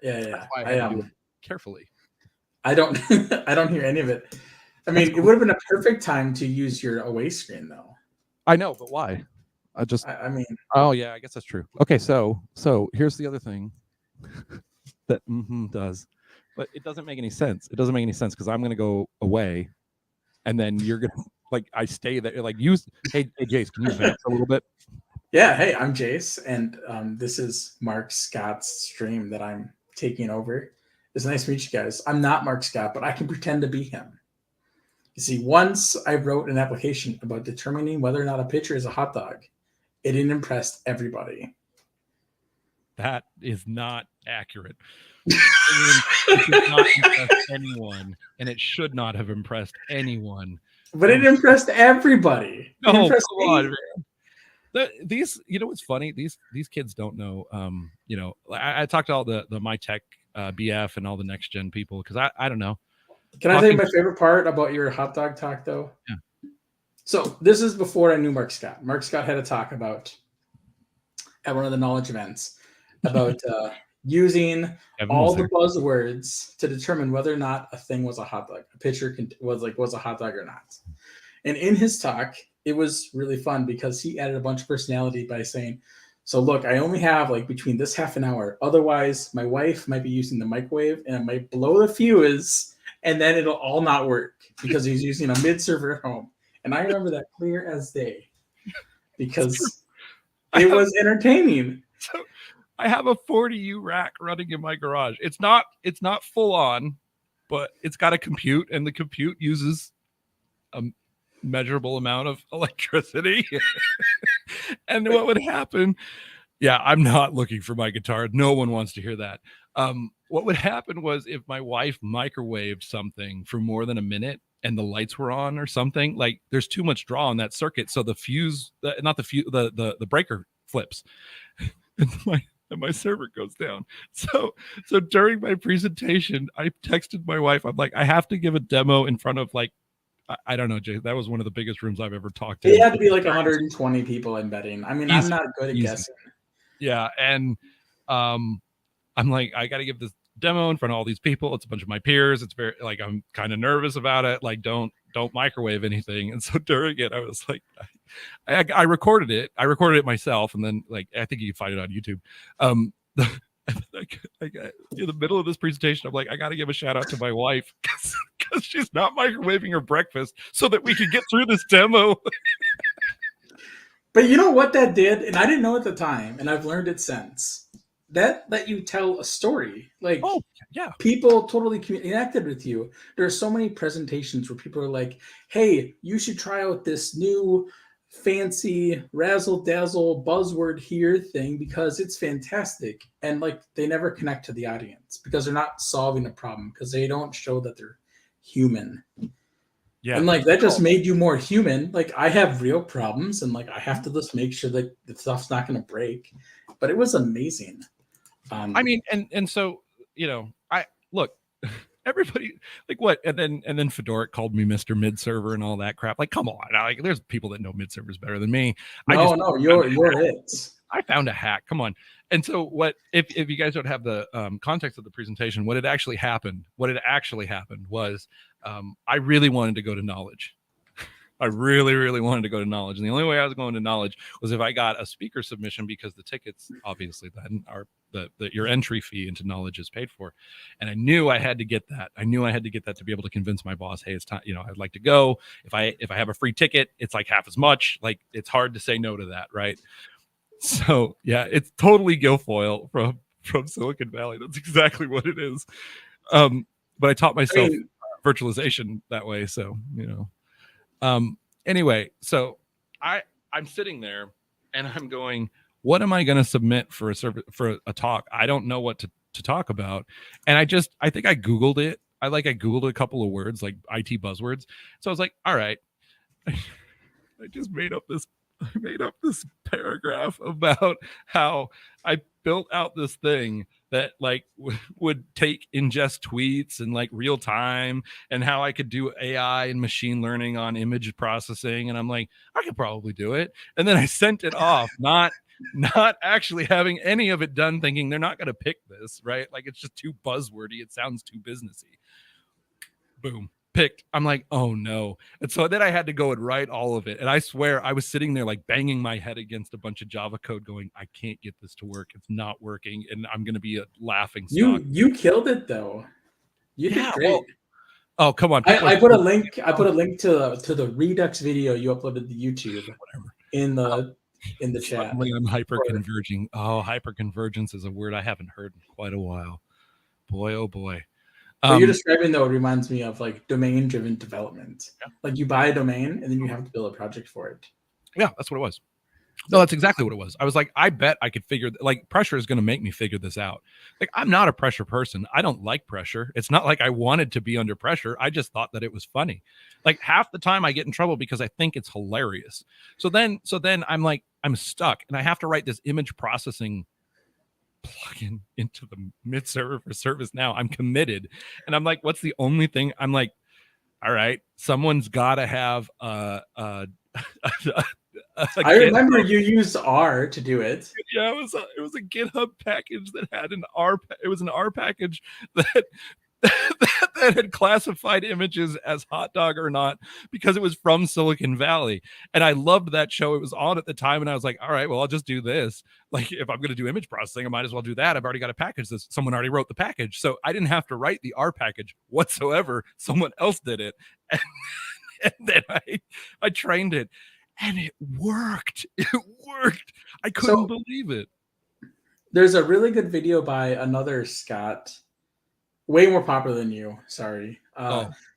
yeah. I do it carefully. I don't hear any of it. I mean, it would have been a perfect time to use your away screen, though. I know, but why? I mean. Oh yeah, I guess that's true. Okay, so here's the other thing that does, but it doesn't make any sense. It doesn't make any sense because I'm gonna go away, and then you're gonna I stay there. Like hey Jace, can you vamp a little bit? Yeah. Hey, I'm Jace, and this is Mark Scott's stream that I'm taking over. It's nice to meet you guys. I'm not Mark Scott, but I can pretend to be him. You see, once I wrote an application about determining whether or not a pitcher is a hot dog. It didn't impress everybody. That is not accurate. It did not impress anyone, and it should not have impressed anyone. But it impressed everybody. Oh, come on, man. These, what's funny? These kids don't know. I talked to all the my tech BF and all the next gen people because I don't know. Can I tell you my favorite part about your hot dog talk, though? Yeah. So this is before I knew Mark Scott. Mark Scott had a talk at one of the knowledge events about using Kevin all was the there. buzzwords to determine whether or not a thing was a hot dog, a picture was a hot dog or not. And in his talk, it was really fun because he added a bunch of personality by saying, so look, I only have like between this half an hour. Otherwise, my wife might be using the microwave and it might blow the fuse and then it'll all not work because he's using a mid server at home. And I remember that clear as day because it was entertaining. So I have a 40U rack running in my garage. It's not full on, but it's got a compute, and the compute uses a measurable amount of electricity. And what would happen? Yeah, I'm not looking for my guitar. No one wants to hear that. What would happen was if my wife microwaved something for more than a minute and the lights were on or something, like there's too much draw on that circuit, so the fuse, not the fuse, the breaker flips, and my server goes down. So during my presentation, I texted my wife. I'm like, I have to give a demo in front of like, I don't know, Jay. That was one of the biggest rooms I've ever talked to. It had to be like 120 people in betting. I mean, I'm not good at guessing. Yeah, and I'm like, I got to give this demo in front of all these people. It's a bunch of my peers. It's very like I'm kind of nervous about it. Like, don't microwave anything. And so during it, I was like, I recorded it. I recorded it myself, and then like I think you can find it on YouTube. In the middle of this presentation, I'm like, I got to give a shout out to my wife because she's not microwaving her breakfast so that we could get through this demo. But you know what that did, and I didn't know at the time, and I've learned it since. That let you tell a story. Like, oh yeah, people totally connected with you. There are so many presentations where people are like, "Hey, you should try out this new fancy razzle dazzle buzzword here thing because it's fantastic." And like, they never connect to the audience because they're not solving a problem because they don't show that they're human. Yeah. And like that just made you more human. Like, I have real problems and like I have to just make sure that the stuff's not going to break. But it was amazing. I mean, and so, you know, I look, everybody like what, and then Fedoric called me Mr. Mid Server and all that crap. Like, come on, like there's people that know mid servers better than me. No, you're it. I found a hack. Come on. And so what, if you guys don't have the context of the presentation, what had actually happened was I really wanted to go to Knowledge. I really, really wanted to go to Knowledge. And the only way I was going to Knowledge was if I got a speaker submission, because the tickets obviously then are your entry fee into Knowledge is paid for. And I knew I had to get that. I knew I had to get that to be able to convince my boss, hey, it's time, you know, I'd like to go. If I have a free ticket, it's like half as much. Like, it's hard to say no to that, right? So yeah, it's totally Guilfoyle from Silicon Valley. That's exactly what it is. But I taught myself virtualization that way. So, you know, anyway, so I'm sitting there and I'm going, what am I going to submit for a talk? I don't know what to talk about. And I think I Googled it. I Googled a couple of words, like IT buzzwords. So I was like, all right, I just made up this paragraph about how I built out this thing that like would ingest tweets and like real time, and how I could do AI and machine learning on image processing. And I'm like, I could probably do it. And then I sent it off, not actually having any of it done, thinking they're not going to pick this, right? Like, it's just too buzzwordy. It sounds too businessy. Boom. Picked. I'm like, oh no. And so then I had to go and write all of it. And I swear I was sitting there like banging my head against a bunch of Java code going, I can't get this to work. It's not working. And I'm going to be a laughing stock. You killed it though. You did great. Well, oh, come on. I put a link to the Redux video you uploaded to YouTube. Whatever. In the chat. I'm hyperconverging. Oh, hyperconvergence is a word I haven't heard in quite a while. Boy, oh boy. What you're describing, though, reminds me of like domain-driven development. Yeah. Like, you buy a domain and then you have to build a project for it. Yeah, that's what it was. No, that's exactly what it was. I was like, I bet I could figure, like, pressure is going to make me figure this out. Like, I'm not a pressure person. I don't like pressure. It's not like I wanted to be under pressure. I just thought that it was funny. Like, half the time I get in trouble because I think it's hilarious. So then I'm like, I'm stuck and I have to write this image processing plugin into the mid server for ServiceNow. I'm committed. And I'm like, what's the only thing? I'm like, all right, someone's got to have I remember you used R to do it. Yeah, it was a GitHub package that had it was an R package that that had classified images as hot dog or not because it was from Silicon Valley. And I loved that show. It was on at the time, and I was like, all right, well, I'll just do this. Like, if I'm going to do image processing, I might as well do that. I've already got a package. Someone already wrote the package. So I didn't have to write the R package whatsoever. Someone else did it. And then I trained it, and it worked. It worked. I couldn't believe it. There's a really good video by another Scott, way more popular than you. Sorry.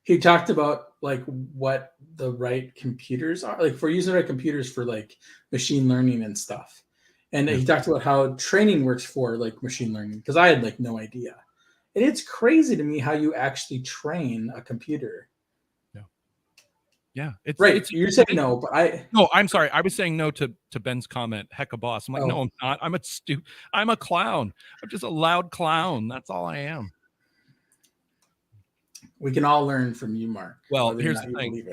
He talked about like what the right computers are, like for using the right computers for like machine learning and stuff. And he talked about how training works for like machine learning, because I had like no idea. And it's crazy to me how you actually train a computer. Yeah, right. You're saying no, but I'm sorry. I was saying no to Ben's comment. Heck, a boss. I'm like, no, I'm not. I'm a clown. I'm just a loud clown. That's all I am. We can all learn from you, Mark. Well, here's the thing.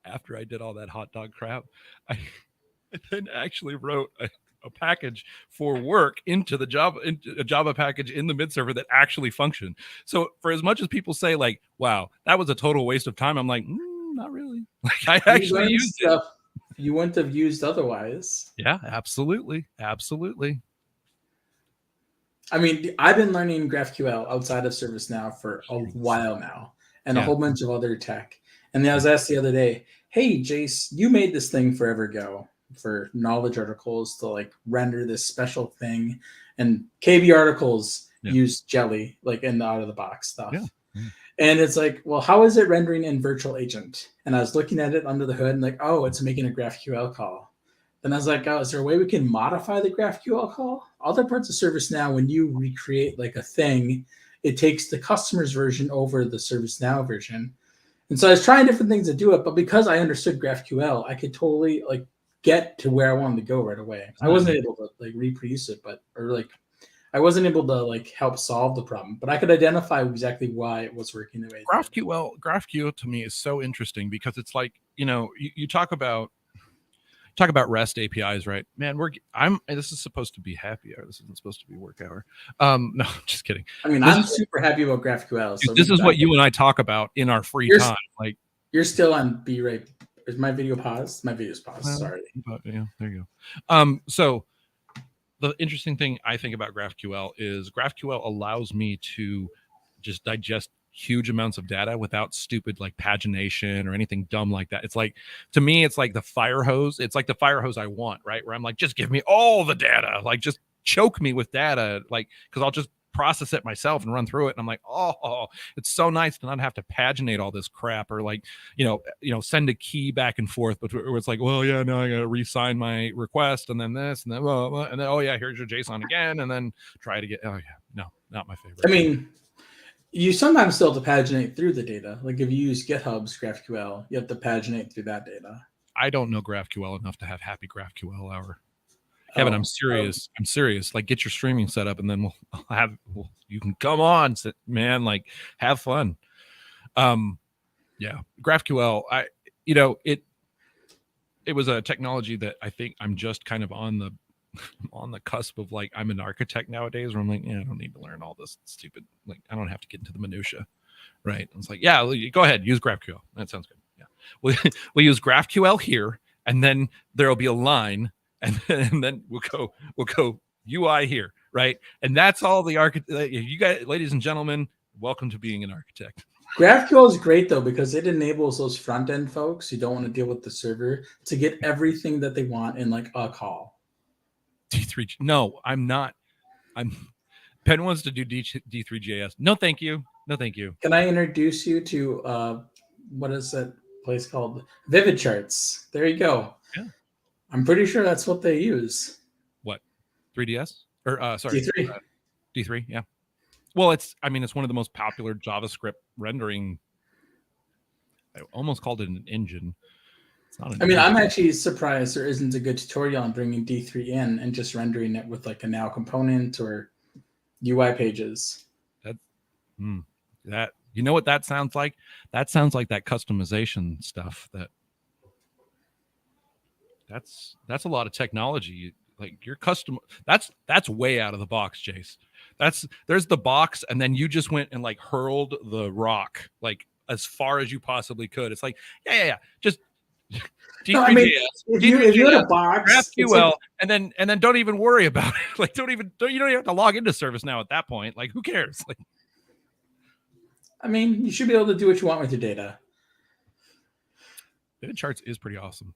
After I did all that hot dog crap, I then actually wrote a package for work into a Java package in the mid server that actually functioned. So for as much as people say like, wow, that was a total waste of time, I'm like, not really. Like, I actually used stuff you wouldn't have used otherwise. Yeah, absolutely. Absolutely. I mean, I've been learning GraphQL outside of ServiceNow for a while now, and a whole bunch of other tech. And then I was asked the other day, hey, Jace, you made this thing forever ago for knowledge articles to like render this special thing, and KB articles use Jelly like in the out of the box stuff. And it's like, well, how is it rendering in virtual agent? And I was looking at it under the hood and like, oh, it's making a GraphQL call. Then I was like, oh, is there a way we can modify the GraphQL call? Other parts of ServiceNow, when you recreate like a thing, it takes the customer's version over the ServiceNow version. And so I was trying different things to do it, but because I understood GraphQL, I could totally like get to where I wanted to go right away. I wasn't able to like reproduce it, I wasn't able to like help solve the problem, but I could identify exactly why it was working the way. GraphQL to me is so interesting because it's like, you talk about REST APIs, right? Man, this is supposed to be happy hour. This isn't supposed to be work hour. No, just kidding. I mean, I'm super happy about GraphQL. So this is what you and I talk about in our free time. Like, you're still on B right. Is my video paused? My video's paused. Sorry. But, yeah, there you go. So the interesting thing I think about GraphQL is GraphQL allows me to just digest huge amounts of data without stupid like pagination or anything dumb like that. It's like, to me, it's like the fire hose. It's like the fire hose I want, right? Where I'm like, just give me all the data, like just choke me with data, like, because I'll just process it myself and run through it. And I'm like, oh, it's so nice to not have to paginate all this crap or like, send a key back and forth. But it's like, well, yeah, no, I got to re-sign my request and then this and then, and then, oh yeah, here's your JSON again. And then try to get, oh yeah, no, not my favorite. I mean, you sometimes still have to paginate through the data. Like if you use GitHub's GraphQL, you have to paginate through that data. I don't know GraphQL enough to have happy GraphQL hour. Kevin, I'm serious. I'm serious. Like, get your streaming set up, and then you can come on, man. Like, have fun. Yeah, GraphQL. It was a technology that I think I'm just kind of on the cusp of like, I'm an architect nowadays, where I'm like, I don't need to learn all this stupid. Like, I don't have to get into the minutia, right? And it's like, yeah, go ahead, use GraphQL. That sounds good. Yeah, we'll use GraphQL here, and then there'll be a line. And then we'll go UI here, right? And that's all the architect. You guys, ladies and gentlemen, welcome to being an architect. GraphQL is great though because it enables those front end folks who don't want to deal with the server to get everything that they want in like a call. D3. No, I'm not. Ben wants to do D3JS. No, thank you. No, thank you. Can I introduce you to what is that place called? Vivid Charts. There you go. Yeah. I'm pretty sure that's what they use. What? 3DS? Or sorry. D3. D3, yeah. Well, it's one of the most popular JavaScript rendering. I almost called it an engine. It's not an engine. I'm actually surprised there isn't a good tutorial on bringing D3 in and just rendering it with like a now component or UI pages. That you know what that sounds like? That sounds like that customization stuff that that's a lot of technology. Like your customer, that's way out of the box, Jace. There's the box, and then you just went and like hurled the rock like as far as you possibly could. It's like, yeah. Just No, I mean, D3JS, if you had a D3JS, box, it's GraphQL, like, and then don't even worry about it. Like you don't even have to log into ServiceNow at that point. Like who cares? Like I mean, you should be able to do what you want with your data. data charts is pretty awesome.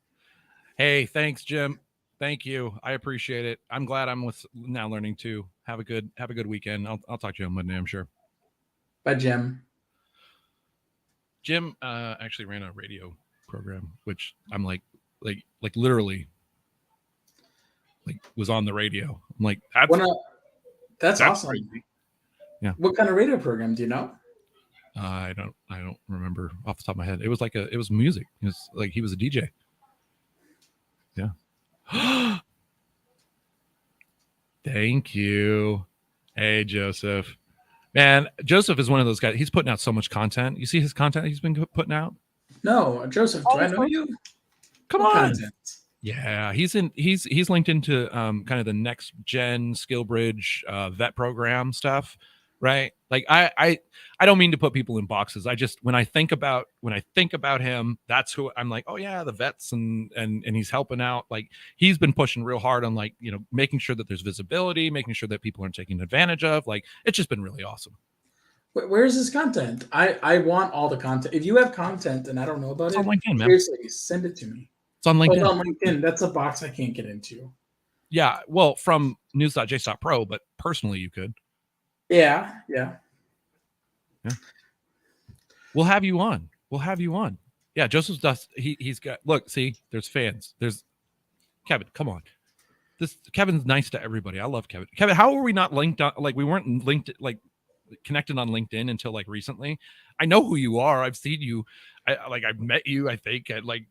Hey, thanks, Jim. Thank you. I appreciate it. I'm glad I'm with Now Learning too. Have a good weekend. I'll talk to you on Monday, I'm sure. Bye, Jim. Jim actually ran a radio program, which I'm like literally like was on the radio. I'm like, that's awesome. Crazy. Yeah. What kind of radio program do you know? I don't remember off the top of my head. It was music. It was like he was a DJ. Yeah. Thank you. Hey, Joseph. Man, Joseph is one of those guys. He's putting out so much content. You see his content he's been putting out? No, Joseph, do I know you? Come on. Content. Yeah, he's linked into kind of the next gen SkillBridge vet program stuff, right? Like I don't mean to put people in boxes. I just when I think about him, that's who I'm like, oh yeah, the vets and he's helping out. Like he's been pushing real hard on like, making sure that there's visibility, making sure that people aren't taking advantage of. Like it's just been really awesome. Where's his content? I want all the content. If you have content and I don't know about it's on LinkedIn, man. Seriously, send it to me. It's on LinkedIn. It's on LinkedIn. That's a box I can't get into. Yeah, well, from news.js.pro, but personally you could. Yeah. We'll have you on. Yeah, Joseph's dust. He's got. Look, see, there's fans. There's Kevin. Come on, Kevin's nice to everybody. I love Kevin. Kevin, how are we not linked on? Like we weren't linked, like connected on LinkedIn until like recently. I know who you are. I've seen you. I've met you. I think like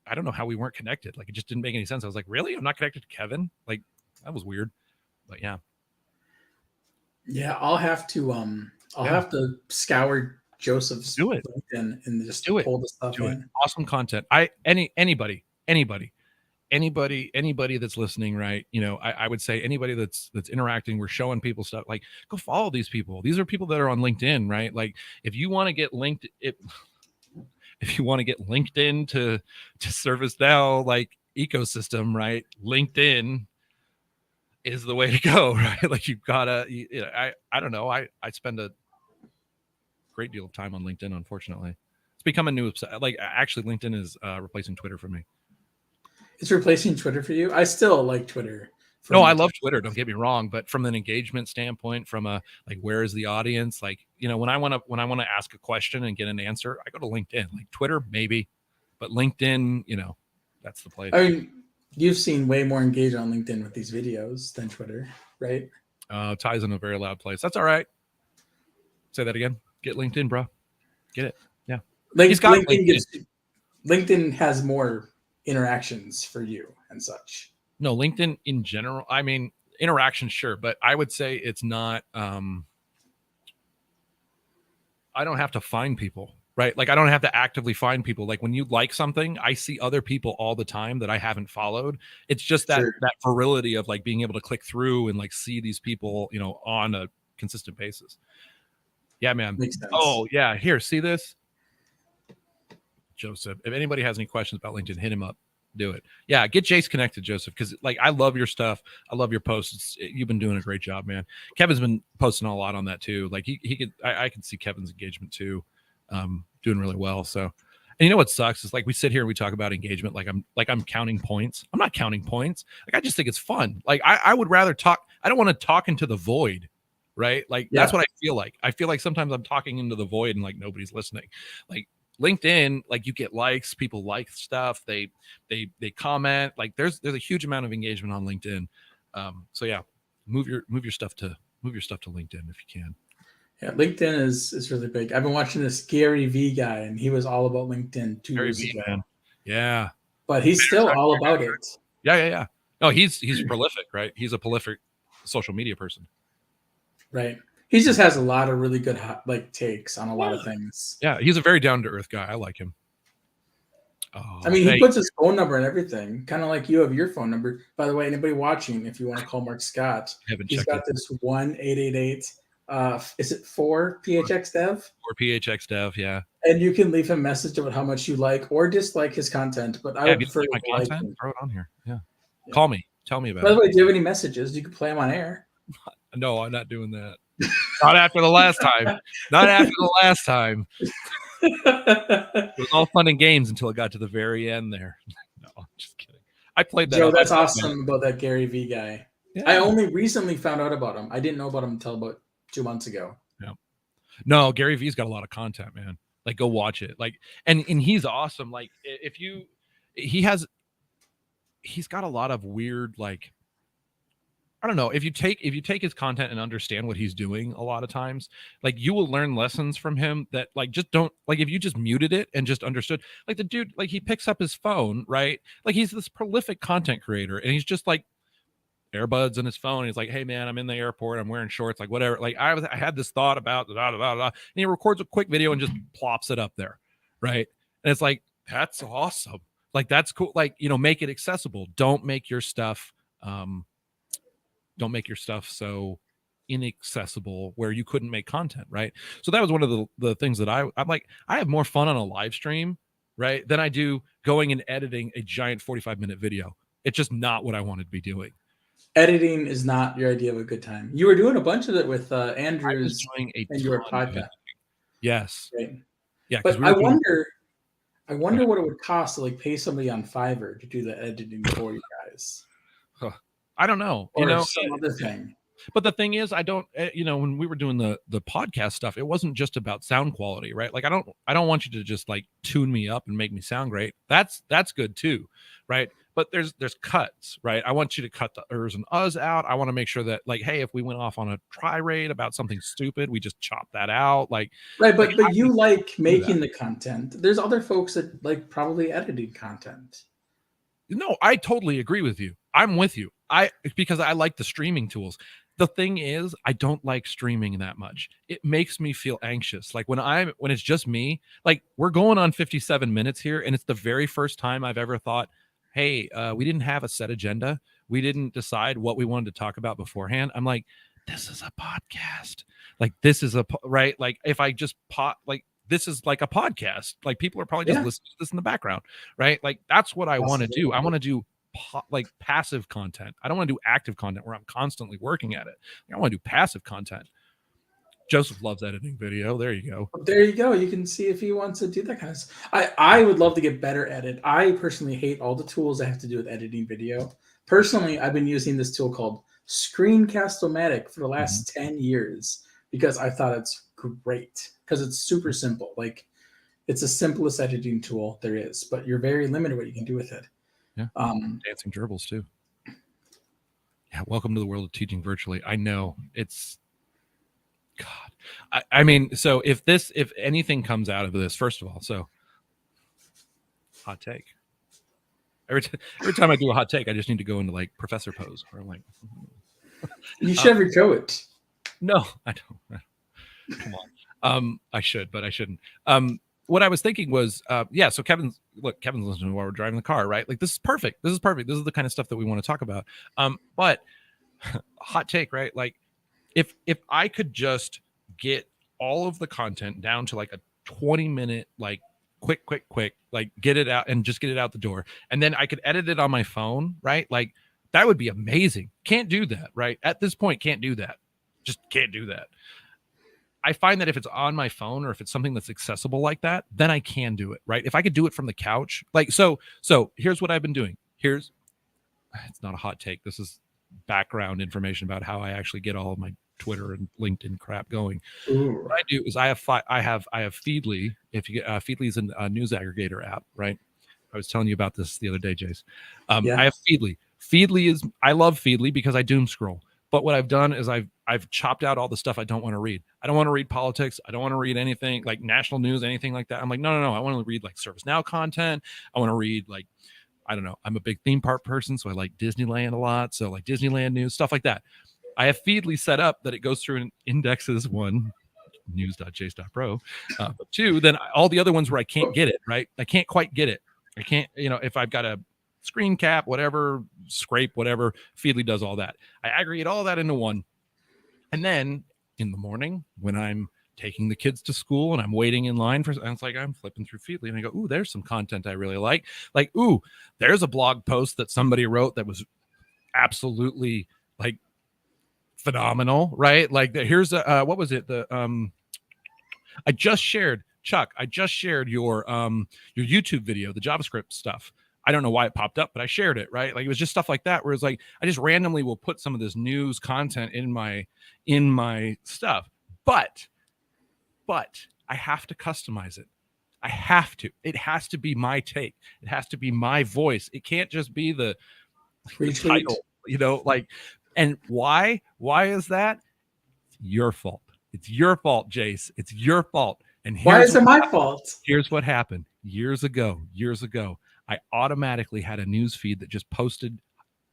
I don't know how we weren't connected. Like it just didn't make any sense. I was like, really? I'm not connected to Kevin. Like that was weird. But yeah. Yeah, I'll have to have to scour Joseph's LinkedIn and just pull the stuff in. Awesome content. Anybody that's listening, right? I would say anybody that's interacting, we're showing people stuff, like go follow these people. These are people that are on LinkedIn, right? Like if you want to get linked, if you want to get linked in to ServiceNow like ecosystem, right? LinkedIn is the way to go, right? Like you've gotta, I don't know. I spend a great deal of time on LinkedIn, unfortunately. It's become a new, like actually LinkedIn is replacing Twitter for me. It's replacing Twitter for you? I still like Twitter. No, I love Twitter. Don't get me wrong, but from an engagement standpoint, from a like, where is the audience? Like, when I want to ask a question and get an answer, I go to LinkedIn. Like Twitter, maybe, but LinkedIn, that's the place. I mean, you've seen way more engagement on LinkedIn with these videos than Twitter, right? Ty's in a very loud place. That's all right. Say that again. Get LinkedIn, bro. Get it. Yeah. He's got LinkedIn has more interactions for you and such. No, LinkedIn in general, I mean, interaction, sure, but I would say it's not, I don't have to find people, right? Like I don't have to actively find people. Like when you like something, I see other people all the time that I haven't followed. It's just that virility of like being able to click through and like see these people, on a consistent basis. Yeah, man. Makes sense. Oh yeah. Here, see this? Joseph, if anybody has any questions about LinkedIn, hit him up. Do it. Yeah, get Jace connected, Joseph, because like I love your stuff. I love your posts. You've been doing a great job, man. Kevin's been posting a lot on that too. Like he could, I can see Kevin's engagement too, doing really well. So, and what sucks is like we sit here and we talk about engagement like I'm counting points. I'm not counting points. Like I just think it's fun. Like I would rather talk. I don't want to talk into the void, right? Like that's what I feel like. I feel like sometimes I'm talking into the void and like nobody's listening. Like LinkedIn, like you get likes, people like stuff, they comment, like there's a huge amount of engagement on LinkedIn. So yeah, move your stuff to LinkedIn if you can. Yeah, LinkedIn is really big. I've been watching this Garyvee guy, and he was all about LinkedIn 2 years ago. Man. Yeah, but he's still all about it. Yeah. No, he's prolific, right? He's a prolific social media person, right? He just has a lot of really good like takes on a lot of things. Yeah, he's a very down to earth guy. I like him. Oh, I mean, he puts his phone number and everything, kind of like you have your phone number. By the way, anybody watching, if you want to call Mark Scott, he's got this 1-888. Is it 4 PhxDev? Or PhxDev, yeah. And you can leave him a message about how much you like or dislike his content. But I would prefer my like content. him. Throw it on here. Yeah. Call me. Tell me about it. By the way, do you have any messages? You can play them on air. No, I'm not doing that. Not after the last time. Not after the last time. It was all fun and games until it got to the very end there. No, I'm just kidding. I played that. Joe, that's awesome about that Garyvee guy. Yeah. I only recently found out about him. I didn't know about him until about 2 months ago. Yeah. No, Garyvee's got a lot of content, man. Like, go watch it. Like, and he's awesome. Like, he's got a lot of weird, like, I don't know, if you take his content and understand what he's doing a lot of times, like, you will learn lessons from him that, like, just don't, like, if you just muted it and just understood, like, the dude, like, he picks up his phone, right? Like, he's this prolific content creator, and he's just like earbuds on his phone. He's like, hey man, I'm in the airport, I'm wearing shorts, like, whatever. Like, I had this thought about and he records a quick video and just plops it up there, right? And it's like, that's awesome. Like, that's cool. Like, you know, make it accessible. Don't make your stuff so inaccessible where you couldn't make content, right? So that was one of the things that I'm like, I have more fun on a live stream, right, than I do going and editing a giant 45-minute video. It's just not what I wanted to be doing. Editing is not your idea of a good time. You were doing a bunch of it with Andrew's and your podcast. Yes. Right. Yeah. But I wonder what it would cost to, like, pay somebody on Fiverr to do the editing for you guys. I don't know. Or, you know, some other thing. But the thing is, I don't, you know, when we were doing the podcast stuff, it wasn't just about sound quality, right? Like, I don't want you to just, like, tune me up and make me sound great. That's good too, right? But there's cuts, right? I want you to cut the ers and uhs out. I want to make sure that, like, hey, if we went off on a tirade about something stupid, we just chop that out. Like, right, but you like making the content. There's other folks that like probably editing content. No, I totally agree with you. I'm with you. Because I like the streaming tools. The thing is, I don't like streaming that much. It makes me feel anxious. Like, when it's just me, like, we're going on 57 minutes here, and it's the very first time I've ever thought, hey, we didn't have a set agenda. We didn't decide what we wanted to talk about beforehand. I'm like, this is a podcast. Like, this is right. Like, if I just like, this is like a podcast. Like, people are probably just listening to this in the background, right? Like, that's what I want to do. I want to do like passive content. I don't want to do active content where I'm constantly working at it. I want to do passive content. Joseph loves editing video. There you go. There you go. You can see if he wants to do that kind of stuff. I would love to get better at it. I personally hate all the tools that have to do with editing video. Personally, I've been using this tool called Screencast-O-Matic for the last 10 years because I thought it's great because it's super simple. Like, it's the simplest editing tool there is, but you're very limited what you can do with it. Yeah. Dancing gerbils too. Yeah. Welcome to the world of teaching virtually. I know it's God. I mean, so if anything comes out of this, first of all, so hot take. Every time I do a hot take, I just need to go into, like, professor pose, or, like, you should ever show it. No, I don't. Come on. I should, but I shouldn't. What I was thinking was, so Kevin's listening while we're driving the car, right? Like, this is perfect. This is the kind of stuff that we want to talk about. But hot take, right? Like, if I could just get all of the content down to, like, a 20-minute, like, quick, like, get it out and just get it out the door, and then I could edit it on my phone, right? Like, that would be amazing. Can't do that, right? At this point, can't do that. Just can't do that. I find that if it's on my phone or if it's something that's accessible like that, then I can do it, right? If I could do it from the couch, like, so here's what I've been doing. It's not a hot take. This is background information about how I actually get all of my Twitter and LinkedIn crap going. Ooh. What I do is I have Feedly. If you get Feedly is a news aggregator app, right? I was telling you about this the other day, Jace. I have Feedly. I love Feedly because I doom scroll. But what I've done is I've chopped out all the stuff I don't want to read. I don't want to read politics. I don't want to read anything like national news, anything like that. I'm like, no. I want to read, like, ServiceNow content. I want to read, like, I don't know. I'm a big theme park person, so I like Disneyland a lot. So, like, Disneyland news, stuff like that. I have Feedly set up that it goes through and indexes, one, news.jace.pro, but two, then all the other ones where I can't get it, right? I can't quite get it. I can't, if I've got a screen cap, whatever, scrape, whatever, Feedly does all that. I aggregate all that into one. And then in the morning when I'm taking the kids to school and I'm waiting in line and it's like I'm flipping through Feedly and I go, ooh, there's some content I really like. Like, ooh, there's a blog post that somebody wrote that was absolutely like phenomenal, right? Like here's what was it? I just shared your YouTube video, the JavaScript stuff. I don't know why it popped up, but I shared it, right? Like it was just stuff like that where it's like I just randomly will put some of this news content in my stuff. But I have to customize it. I have to. It has to be my take. It has to be my voice. It can't just be the title, like, and why is that? It's your fault. It's your fault, Jace. It's your fault. And why is it my fault? Here's what happened. Years ago, I automatically had a news feed that just posted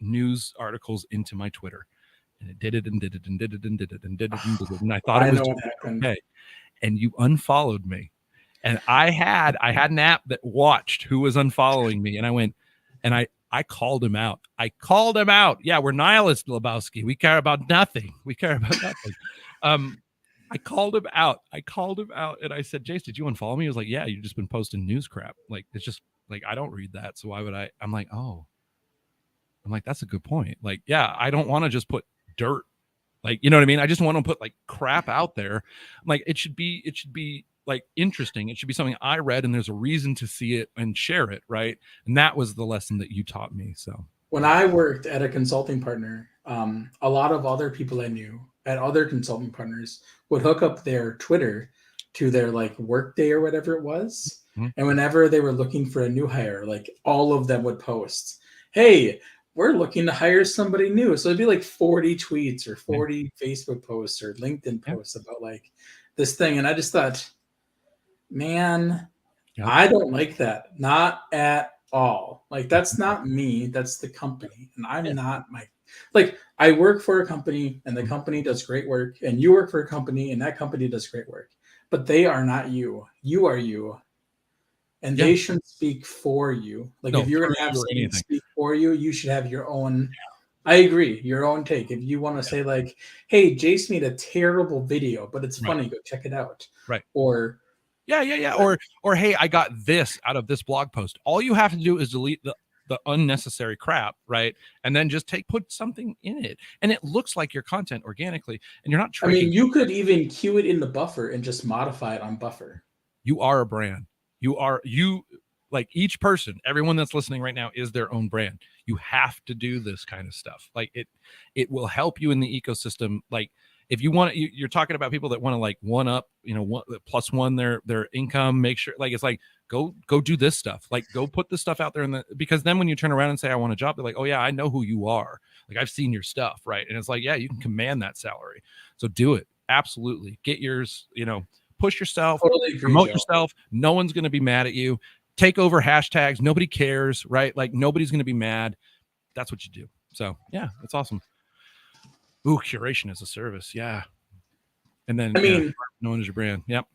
news articles into my Twitter. And it did it and did it and did it and did it and did it and did it. And I thought it was okay. And you unfollowed me. And I had an app that watched who was unfollowing me. And I went and I called him out. Yeah, we're nihilists, Lebowski. We care about nothing. I called him out and I said, Jace, did you unfollow me? He was like, yeah, you've just been posting news crap. Like, it's just like, I don't read that. So why would I? I'm like, that's a good point. Like, yeah, I don't want to just put dirt. Like, you know what I mean? I just want to put like crap out there. I'm like, it should be like interesting. It should be something I read and there's a reason to see it and share it. Right. And that was the lesson that you taught me. So when I worked at a consulting partner, a lot of other people I knew at other consulting partners would hook up their Twitter to their like Workday or whatever it was. Mm-hmm. And whenever they were looking for a new hire, like all of them would post, hey, we're looking to hire somebody new. So it'd be like 40 tweets or 40 Facebook posts or LinkedIn posts about like this thing. And I just thought, man, I don't like that. Not at all. Like, that's not me. That's the company. And I'm not like, I work for a company and the company does great work. And you work for a company and that company does great work. But they are not you. You are you. And they shouldn't speak for you. Like, if you're going to have something speak for you, you should have your own. I agree. Your own take. If you want to say like, hey, Jace made a terrible video, but it's funny, go check it out. Right. Or or hey, I got this out of this blog post. All you have to do is delete the unnecessary crap, right? And then just put something in it. And it looks like your content organically. And you're not I mean, you could even queue it in the buffer and just modify it on buffer. You are a brand. You like each person, everyone that's listening right now is their own brand. You have to do this kind of stuff. Like it will help you in the ecosystem. Like if you want, you're talking about people that want to like one up, plus one their income. Make sure like it's like go do this stuff. Like go put this stuff out there because then when you turn around and say I want a job, they're like, oh yeah, I know who you are. Like I've seen your stuff, right? And it's like, yeah, you can command that salary. So do it. Absolutely. Get yours. Push yourself, promote yourself. No one's going to be mad at you. Take over hashtags. Nobody cares, right? Like nobody's going to be mad. That's what you do. So yeah, that's awesome. Ooh, curation as a service. Yeah. And then known as your brand. Yep.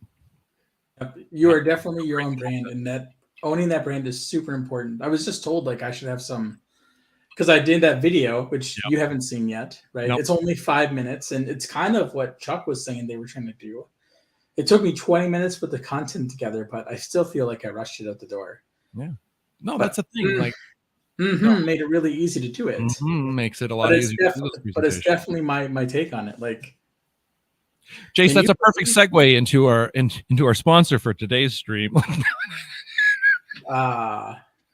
You are definitely your own brand, and that owning that brand is super important. I was just told like I should have some, because I did that video, which you haven't seen yet, right? It's only 5 minutes, and it's kind of what Chuck was saying they were trying to do. It took me 20 minutes to put the content together, but I still feel like I rushed it out the door. Yeah. No, that's a thing. Like, made it really easy to do it. Makes it a lot easier. But it's definitely my take on it. Like, Jace, that's a perfect segue into our sponsor for today's stream.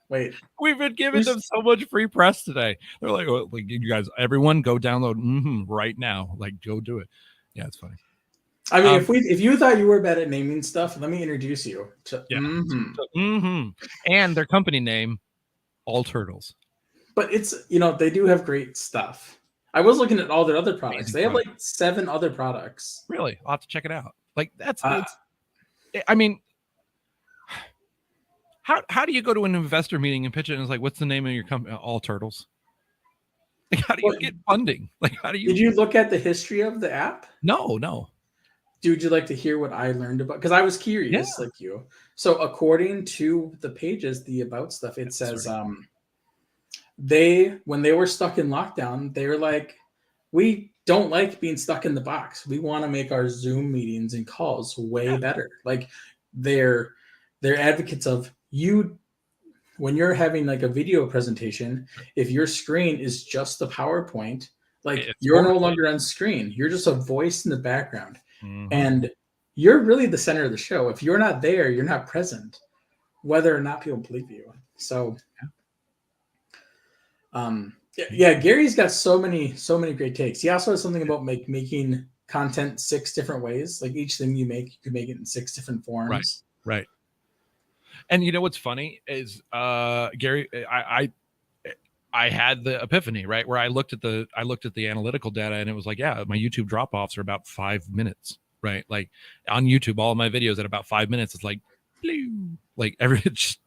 Wait. We've been giving them so much free press today. They're like, oh, like you guys, everyone, go download right now. Like, go do it. Yeah, it's funny. I mean, if you thought you were bad at naming stuff, let me introduce you to and their company name, All Turtles. But it's they do have great stuff. I was looking at all their other products. Amazing they have like 7 other products. Really, I'll have to check it out. Like that's I mean, how do you go to an investor meeting and pitch it and it's like, what's the name of your company? All Turtles. Like, how do you get funding? Like, how do you? Did you look at the history of the app? No. would you like to hear what I learned about? Because I was curious, like you. So according to the pages, the about stuff, it says when they were stuck in lockdown, they were like, we don't like being stuck in the box. We want to make our Zoom meetings and calls way better. Like they're advocates of you when you're having like a video presentation, if your screen is just the PowerPoint, like you're no longer on screen. You're just a voice in the background. And you're really the center of the show. If you're not there, you're not present, whether or not people believe you. So Gary's got so many great takes. He also has something about making content 6 different ways. Like each thing you make, you can make it in 6 different forms. Right. And you know what's funny is Gary, I had the epiphany, right, where I looked at the analytical data, and it was like, yeah, my YouTube drop-offs are about 5 minutes, right? Like on YouTube, all of my videos at about 5 minutes, it's like, like just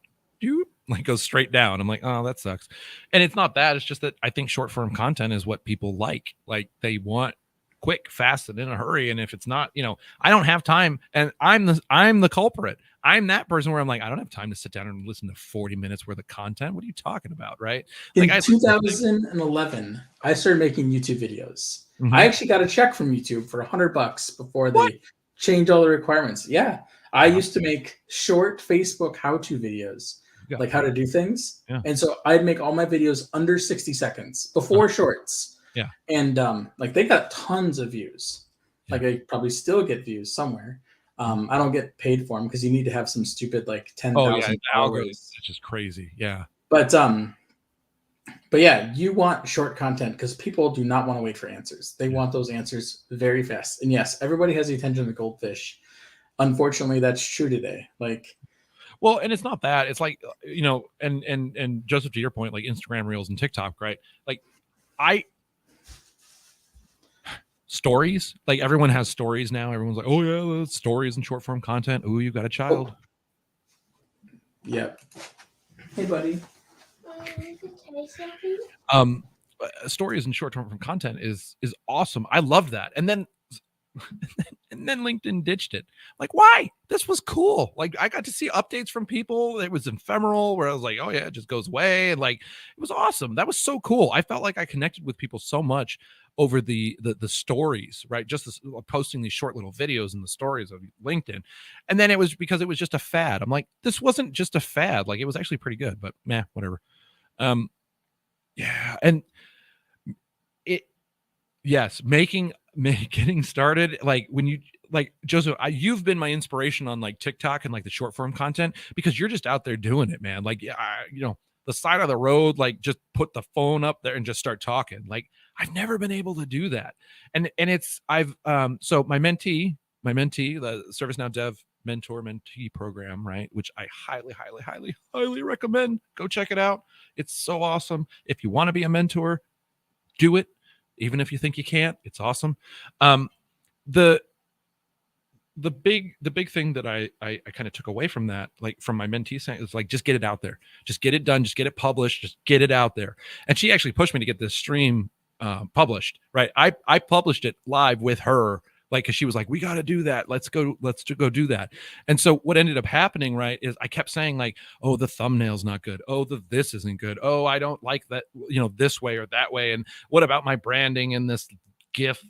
like goes straight down. I'm like, oh, that sucks. And it's not that. It's just that I think short form content is what people like. Like they want quick, fast, and in a hurry. And if it's not, I don't have time, and I'm the culprit. I'm that person where I'm like, I don't have time to sit down and listen to 40 minutes worth of content. What are you talking about? Right. In 2011, I started making YouTube videos. I actually got a check from YouTube for $100 before they changed all the requirements. Yeah. I used to make short Facebook how-to videos, like how to do things. Yeah. And so I'd make all my videos under 60 seconds before shorts. Yeah. And like they got tons of views. Like I probably still get views somewhere. I don't get paid for them because you need to have some stupid like 10,000 algorithm. It's just crazy. Yeah. But yeah, you want short content because people do not want to wait for answers. They want those answers very fast. And yes, everybody has the attention of the goldfish. Unfortunately, that's true today. Like, well, and it's not that. It's like, and Joseph, to your point, like Instagram Reels and TikTok, right? Like stories, like everyone has stories now. Everyone's like, oh yeah, stories and short form content. Oh, you've got a child. Yep. Hey, buddy. Stories and short form content is awesome. I love that. And then LinkedIn ditched it. Like, why? This was cool. Like, I got to see updates from people. It was ephemeral, where I was like, oh yeah, it just goes away. And like, it was awesome. That was so cool. I felt like I connected with people so much over the stories, right? Just this, posting these short little videos in the stories of LinkedIn. And then it was because it was just a fad. I'm like, this wasn't just a fad. Like, it was actually pretty good, but whatever. Yeah. And getting started, like when you, like Joseph, you've been my inspiration on like TikTok and like the short form content, because you're just out there doing it, man. Like, the side of the road, like just put the phone up there and just start talking. Like, I've never been able to do that. And so my mentee, the ServiceNow Dev mentor-mentee program, right, which I highly, highly, highly, highly recommend. Go check it out. It's so awesome. If you want to be a mentor, do it. Even if you think you can't, it's awesome. The big thing that I kind of took away from that, like from my mentee saying, is like, just get it out there, just get it done, just get it published, just get it out there. And she actually pushed me to get this stream published, right? I published it live with her, like, because she was like, we got to do that. Let's go do that. And so what ended up happening, right, is I kept saying like, oh, the thumbnail's not good. Oh, this isn't good. Oh, I don't like that, this way or that way. And what about my branding and this GIF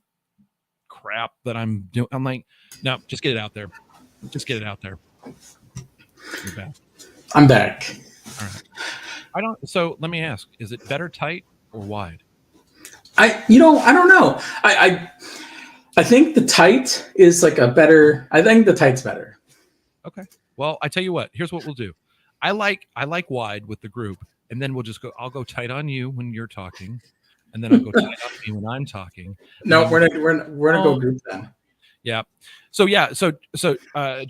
crap that I'm doing? I'm like, no, just get it out there. Just get it out there. You're back. I'm back. All right. So let me ask, is it better tight or wide? I don't know. I think the tight is like I think the tight's better. Okay. Well, I tell you what, here's what we'll do. I like wide with the group, and then I'll go tight on you when you're talking, and then I'll go tight on me when I'm talking. No, we're gonna go group then. Yeah. So Joseph, I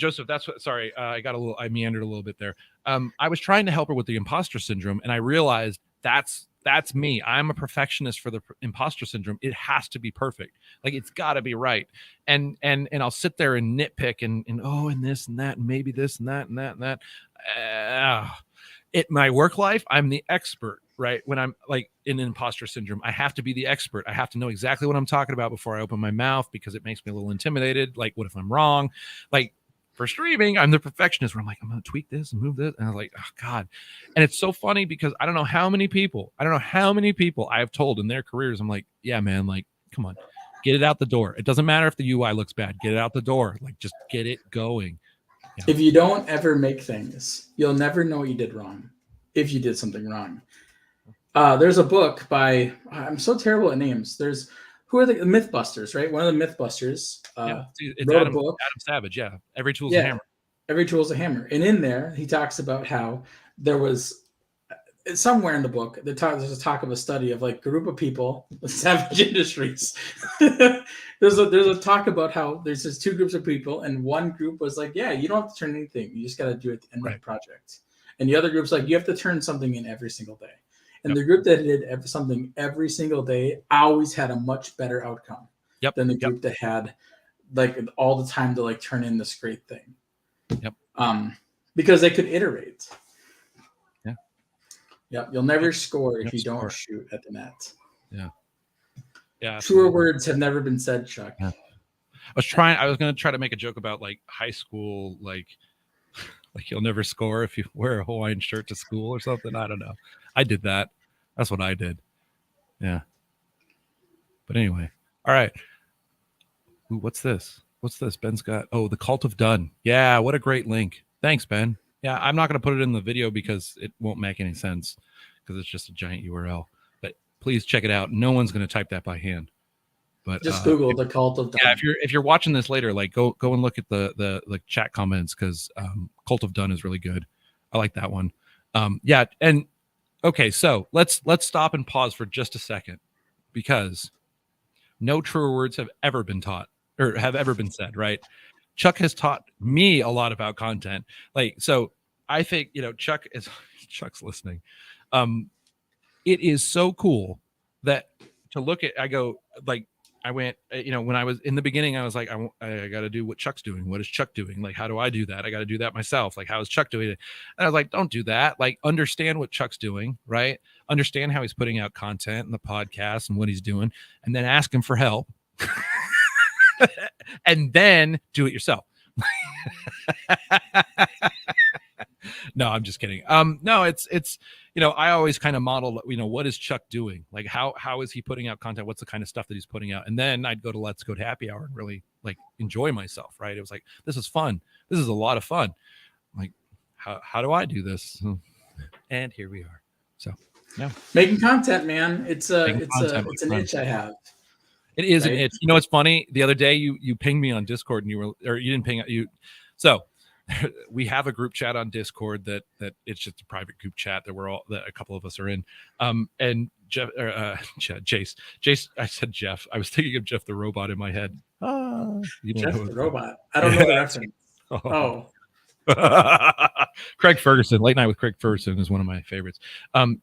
meandered a little bit there. I was trying to help her with the imposter syndrome, and I realized that's me. I'm a perfectionist for the imposter syndrome. It has to be perfect. Like, it's got to be right. And I'll sit there and nitpick and this and that, and maybe this and that and that and that. my work life, I'm the expert, right? When I'm like in imposter syndrome, I have to be the expert. I have to know exactly what I'm talking about before I open my mouth because it makes me a little intimidated. Like, what if I'm wrong? Like for streaming, I'm the perfectionist where I'm like, I'm going to tweak this and move this. And I'm like, oh God. And it's so funny because I don't know how many people I have told in their careers. I'm like, yeah, man, like, come on, get it out the door. It doesn't matter if the UI looks bad. Get it out the door. Like, just get it going. Yeah. If you don't ever make things, you'll never know what you did wrong. If you did something wrong. There's a book by, I'm so terrible at names. Who are the Mythbusters, right? One of the Mythbusters it's wrote Adam, a book. Adam Savage. Yeah. Every tool's a hammer. Every tool's a hammer. And in there, he talks about how there was somewhere in the book, there's a talk of a study of like a group of people, Savage Industries. there's a talk about how there's just two groups of people, and one group was like, yeah, you don't have to turn anything. You just got to do it at the end of the project. And the other group's like, you have to turn something in every single day. And the group that did something every single day always had a much better outcome than the group that had like all the time to like turn in this great thing. Because they could iterate. Yeah, you'll never score if you don't shoot at the net. Yeah. Truer words have never been said, Chuck. Yeah. I was going to try to make a joke about like high school, like you'll never score if you wear a Hawaiian shirt to school or something. I don't know. I did that. That's what I did. Yeah. But anyway, all right. Ooh, what's this? Ben's got, the Cult of Done. Yeah, what a great link. Thanks, Ben. Yeah, I'm not going to put it in the video because it won't make any sense because it's just a giant URL. But please check it out. No one's going to type that by hand. But just Google the Cult of Done. Yeah, if you're watching this later, like go and look at the like chat comments because Cult of Done is really good. I like that one. Yeah, and okay, so let's stop and pause for just a second because no truer words have ever been taught or have ever been said, right? Chuck has taught me a lot about content. Like, so I think, Chuck's listening. It is so cool that to look at, I went, when I was in the beginning, I was like, I got to do what Chuck's doing. What is Chuck doing? Like, how do I do that? I got to do that myself. Like, how is Chuck doing it? And I was like, don't do that. Like, understand what Chuck's doing, right? Understand how he's putting out content and the podcast and what he's doing, and then ask him for help. And then do it yourself. No, I'm just kidding. No, it's I always kind of model, what is Chuck doing? Like how is he putting out content? What's the kind of stuff that he's putting out? And then I'd go to Let's Code Happy Hour and really like enjoy myself, right? It was like, this is fun. This is a lot of fun. Like, how do I do this? And here we are. So yeah. Making content, man. It's an itch I have. It is an itch. You know, it's funny. The other day you pinged me on Discord and you didn't ping you. So we have a group chat on Discord that it's just a private group chat that a couple of us are in. And Jeff, Jace, I said Jeff. I was thinking of Jeff the Robot in my head. Jeff the Robot. I don't know the reference. Oh. Craig Ferguson, Late Night with Craig Ferguson is one of my favorites.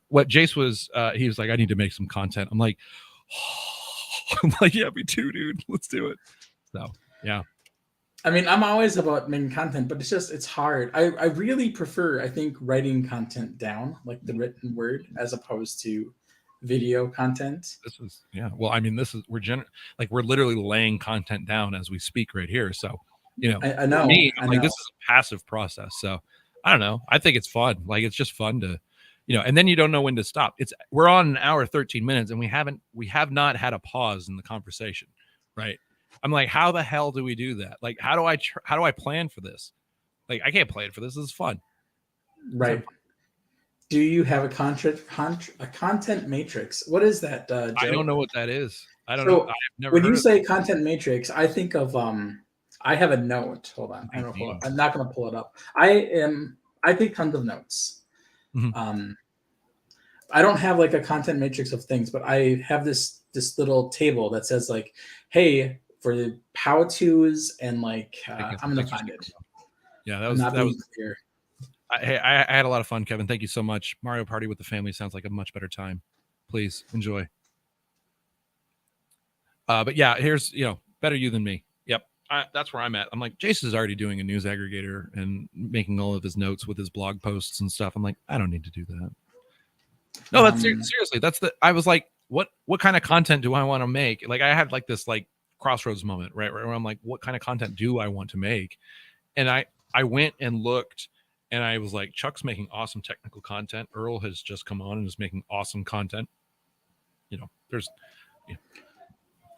What Jace was, he was like, I need to make some content. I'm like, yeah, me too, dude. Let's do it. So yeah. I mean, I'm always about making content, but it's hard. I really prefer, I think, writing content down, like the written word, as opposed to video content. Well, I mean, we're literally laying content down as we speak right here. So, I know. This is a passive process. So I don't know. I think it's fun. Like, it's just fun to, and then you don't know when to stop. We're on an hour, 13 minutes, and we have not had a pause in the conversation. Right. I'm like, how the hell do we do that? Like, how do I plan for this? Like, I can't plan for this. This is fun. Right. Do you have a content matrix? What is that, Joe? I don't know what that is. I don't know. I've never when you say content matrix, I think of I have a note. Hold on. I'm not going to pull it up. I take tons of notes. Mm-hmm. I don't have like a content matrix of things, but I have this little table that says like, hey, for the how-tos and like, I'm going to find it. Yeah, that was here. I had a lot of fun, Kevin. Thank you so much. Mario Party with the family sounds like a much better time. Please enjoy. But yeah, here's, better you than me. Yep. that's where I'm at. I'm like, Jason's already doing a news aggregator and making all of his notes with his blog posts and stuff. I'm like, I don't need to do that. No, that's seriously. I was like, what kind of content do I want to make? Like, I had like this like crossroads moment, right? Where I'm like, what kind of content do I want to make? And I went and looked, and I was like, Chuck's making awesome technical content. Earl has just come on and is making awesome content. There's.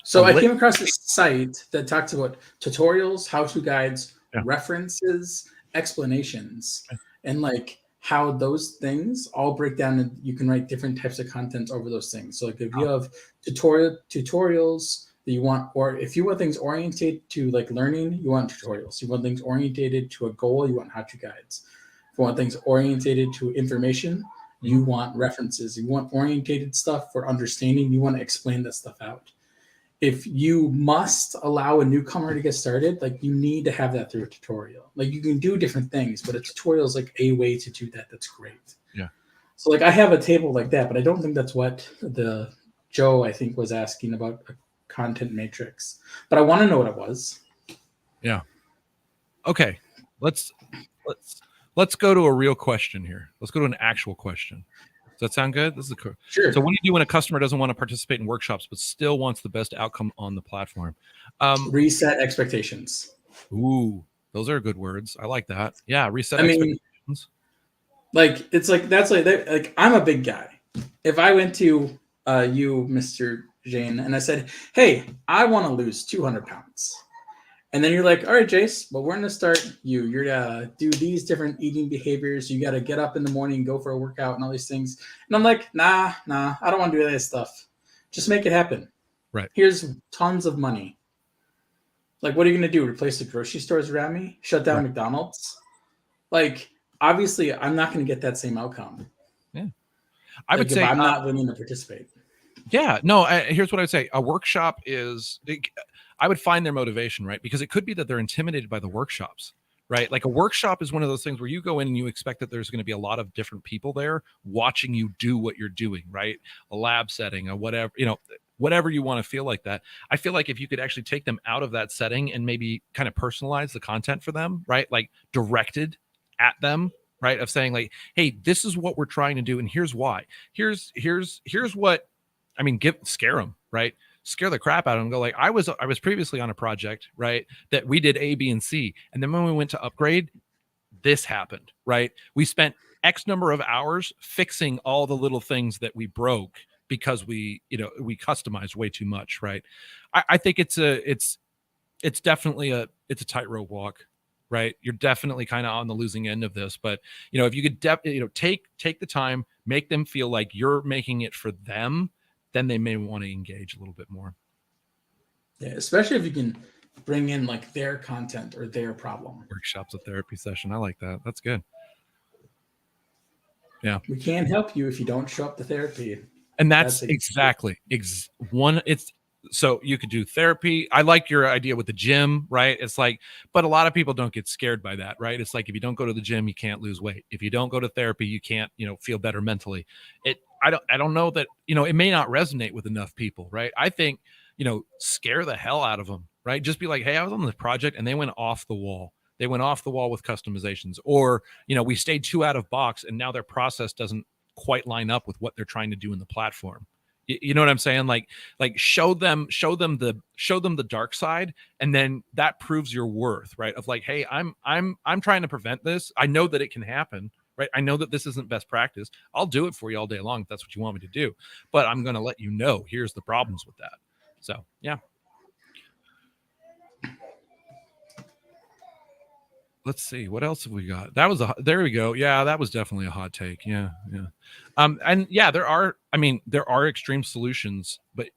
So I came across this site that talks about tutorials, how-to guides, references, explanations, and like how those things all break down, and you can write different types of content over those things. So like if you have tutorials that you want, or if you want things oriented to like learning, you want tutorials. You want things orientated to a goal, you want how-to guides. If you want things orientated to information, you want references. You want orientated stuff for understanding, you want to explain that stuff out. If you must allow a newcomer to get started, like you need to have that through a tutorial. Like you can do different things, but a tutorial is like a way to do that. That's great. Yeah. So like I have a table like that, but I don't think that's what Joe, I think, was asking about a content matrix. But I want to know what it was. Yeah. Okay. Let's go to a real question here. Let's go to an actual question. Does that sound good? This is sure. So what do you do when a customer doesn't want to participate in workshops but still wants the best outcome on the platform? Reset expectations. Ooh, those are good words. I like that. Yeah, reset expectations. Like it's like that's like I'm a big guy. If I went to you, Mr. Jane, and I said, "Hey, I want to lose 200 pounds," and then you're like, "All right, Jace, but we're gonna start you. You're gonna do these different eating behaviors. You got to get up in the morning, go for a workout, and all these things." And I'm like, nah, I don't want to do that stuff. Just make it happen. Right. Here's tons of money. Like, what are you gonna do? Replace the grocery stores around me? Shut down McDonald's? Like, obviously, I'm not gonna get that same outcome. Yeah, I would say I'm not willing to participate. Yeah, no. Here's what I would say: a workshop is. I would find their motivation, right? Because it could be that they're intimidated by the workshops, right? Like a workshop is one of those things where you go in and you expect that there's going to be a lot of different people there watching you do what you're doing, right? A lab setting, or whatever, whatever you want to feel like that. I feel like if you could actually take them out of that setting and maybe kind of personalize the content for them, right? Like directed at them, right? Of saying like, hey, this is what we're trying to do, and here's why. Here's what. I mean, scare them, right? Scare the crap out of them. Go like, I was previously on a project, right, that we did A, B, and C, and then when we went to upgrade, this happened, right? We spent X number of hours fixing all the little things that we broke because we customized way too much, right? I think it's definitely a tightrope walk, right? You're definitely kind of on the losing end of this, but if you could take the time, make them feel like you're making it for them, then they may want to engage a little bit more. Yeah, especially if you can bring in like their content or their problem. Workshops, a therapy session. I like that. That's good. Yeah. We can't help you if you don't show up to therapy. And that's exactly one. So you could do therapy. I like your idea with the gym, right? It's like, but a lot of people don't get scared by that, right? It's like, if you don't go to the gym, you can't lose weight. If you don't go to therapy, you can't, feel better mentally. I don't know that, it may not resonate with enough people, right? I think, scare the hell out of them, right? Just be like, hey, I was on this project and they went off the wall. They went off the wall with customizations, or, we stayed too out of box and now their process doesn't quite line up with what they're trying to do in the platform. You know what I'm saying? Like show them the dark side, and then that proves your worth, right? Of like, hey, I'm trying to prevent this. I know that it can happen, right? I know that this isn't best practice. I'll do it for you all day long if that's what you want me to do, but I'm going to let you know here's the problems with that. So yeah. Let's see, what else have we got? There we go. Yeah, that was definitely a hot take. Yeah. And yeah, there are extreme solutions, but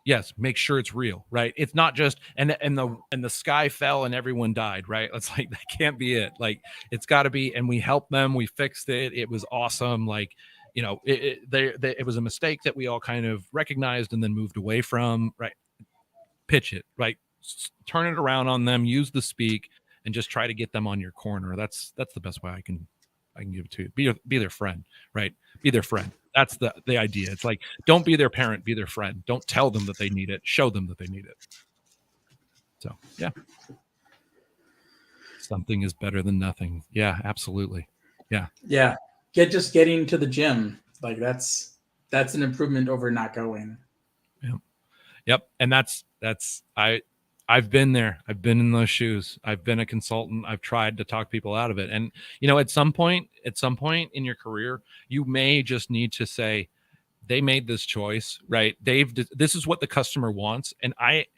yes, make sure it's real, right? It's not just and the sky fell and everyone died, right? It's like, that can't be it. Like, it's got to be, and we helped them, we fixed it, it was awesome. Like, it was a mistake that we all kind of recognized and then moved away from, right? Pitch it, right? Turn it around on them, use the speak, and just try to get them on your corner. That's the best way I can give it to you. Be their friend, right? Be their friend. That's the idea. It's like, don't be their parent, be their friend. Don't tell them that they need it. Show them that they need it. So yeah, something is better than nothing. Yeah, absolutely. Yeah. Yeah. Just getting to the gym. Like that's an improvement over not going. Yeah. Yep. And I've been there. I've been in those shoes. I've been a consultant. I've tried to talk people out of it. And at some point in your career, you may just need to say, they made this choice, right? This is what the customer wants. And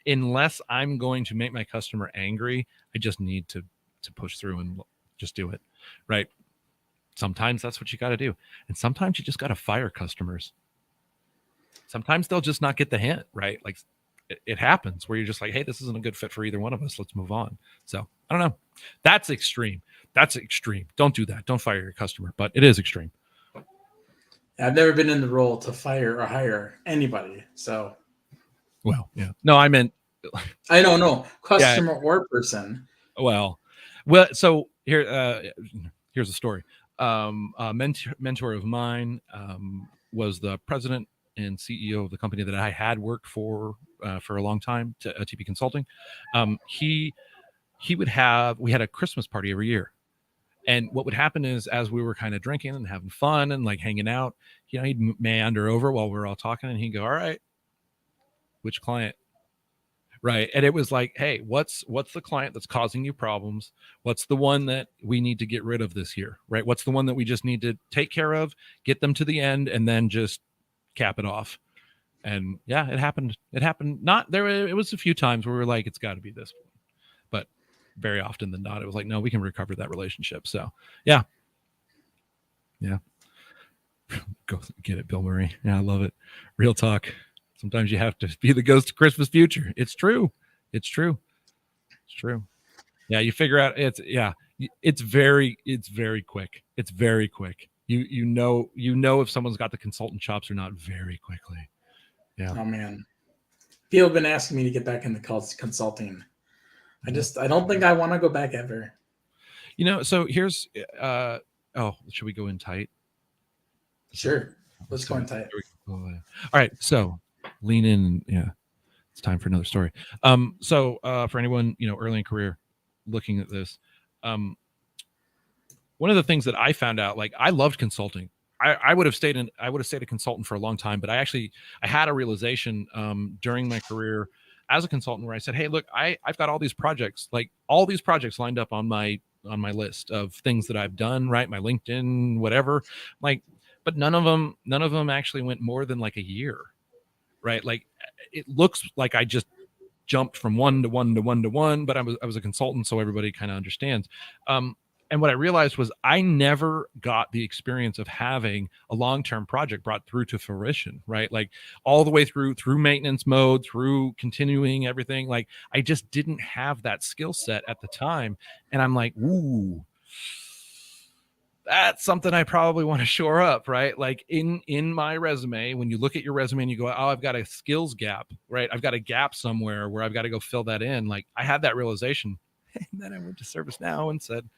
unless I'm going to make my customer angry, I just need to push through and just do it. Right. Sometimes that's what you got to do. And sometimes you just got to fire customers. Sometimes they'll just not get the hint, right? Like it happens where you're just like, hey, this isn't a good fit for either one of us. Let's move on. So I don't know. That's extreme. Don't do that. Don't fire your customer, but it is extreme. I've never been in the role to fire or hire anybody. So, well, yeah. No, I meant I don't know, customer or person. Well, so here's a story. A mentor of mine was the president and CEO of the company that I had worked for a long time, TP Consulting. We had a Christmas party every year. And what would happen is, as we were kind of drinking and having fun and like hanging out, he'd meander over while we were all talking, and he'd go, all right, which client? Right. And it was like, hey, what's the client that's causing you problems? What's the one that we need to get rid of this year? Right. What's the one that we just need to take care of, get them to the end, and then just cap it off? And yeah, it happened. Not there. It was a few times where we were like, it's got to be this one. But very often than not, it was like, no, we can recover that relationship. So yeah. Go get it, Bill Murray. Yeah, I love it. Real talk. Sometimes you have to be the ghost of Christmas future. It's true. Yeah, you figure out it's very quick. It's very quick. You know if someone's got the consultant chops or not very quickly. Yeah. Oh man. People have been asking me to get back into consulting. I don't think I want to go back ever. So here's should we go in tight? Sure. Let's go in tight. All right. So lean in. Yeah. It's time for another story. So for anyone, early in career looking at this, one of the things that I found out, like I loved consulting. I would have stayed a consultant for a long time, but I had a realization during my career as a consultant where I said, hey, look, I've got all these projects lined up on my list of things that I've done, right? My LinkedIn, whatever, but none of them actually went more than like a year, right? Like it looks like I just jumped from one to one to one to one, but I was a consultant, so everybody kind of understands. And what I realized was I never got the experience of having a long-term project brought through to fruition, right? Like all the way through maintenance mode, through continuing everything. Like I just didn't have that skill set at the time. And I'm like, ooh, that's something I probably want to shore up, right? Like in my resume, when you look at your resume and you go, oh, I've got a skills gap, right? I've got a gap somewhere where I've got to go fill that in. Like I had that realization. And then I went to ServiceNow and said,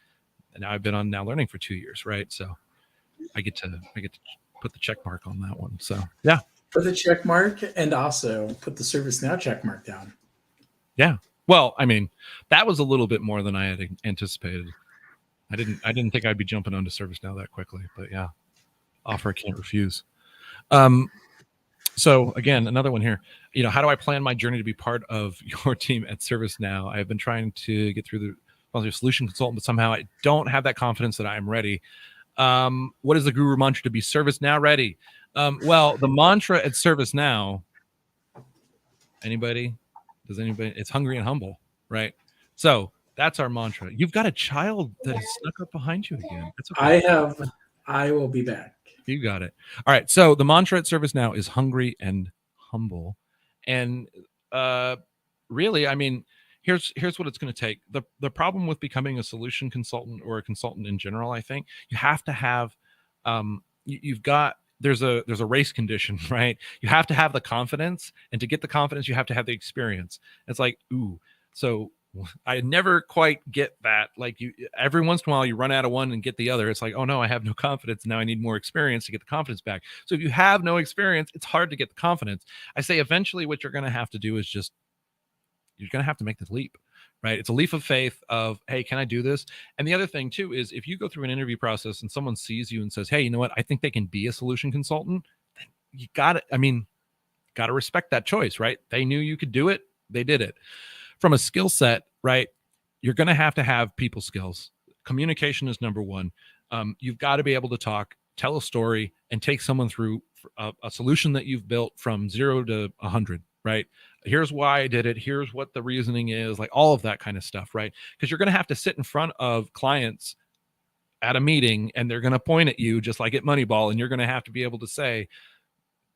and now I've been on Now Learning for 2 years, right? So I get to put the check mark on that one. So yeah. Put the check mark and also put the ServiceNow check mark down. Yeah. Well, I mean, that was a little bit more than I had anticipated. I didn't think I'd be jumping onto ServiceNow that quickly, but yeah, offer I can't refuse. So again, another one here. How do I plan my journey to be part of your team at ServiceNow? I have been trying to get through the solution consultant, but somehow I don't have that confidence that I am ready. What is the guru mantra to be ServiceNow ready? Well, the mantra at ServiceNow, anybody? It's hungry and humble, right? So that's our mantra. You've got a child that is snuck up behind you again. That's okay. I will be back. You got it. All right. So the mantra at ServiceNow is hungry and humble. And really, I mean, here's what it's going to take. The problem with becoming a solution consultant or a consultant in general, I think you have to have there's a race condition, right? You have to have the confidence, and to get the confidence, you have to have the experience. It's like, ooh, so I never quite get that. Like every once in a while you run out of one and get the other. It's like, oh no, I have no confidence. Now I need more experience to get the confidence back. So if you have no experience, it's hard to get the confidence. I say eventually what you're going to have to do is just you're going to have to make the leap, right? It's a leap of faith of, hey, can I do this? And the other thing too is if you go through an interview process and someone sees you and says, hey, you know what, I think they can be a solution consultant, then you got to respect that choice, right? They knew you could do it. They did it. From a skill set, right? You're going to have people skills. Communication is number one. You've got to be able to talk, tell a story, and take someone through a solution that you've built from 0 to 100, right? Here's why I did it. Here's what the reasoning is, like all of that kind of stuff, right? Because you're going to have to sit in front of clients at a meeting and they're going to point at you just like at Moneyball, and you're going to have to be able to say,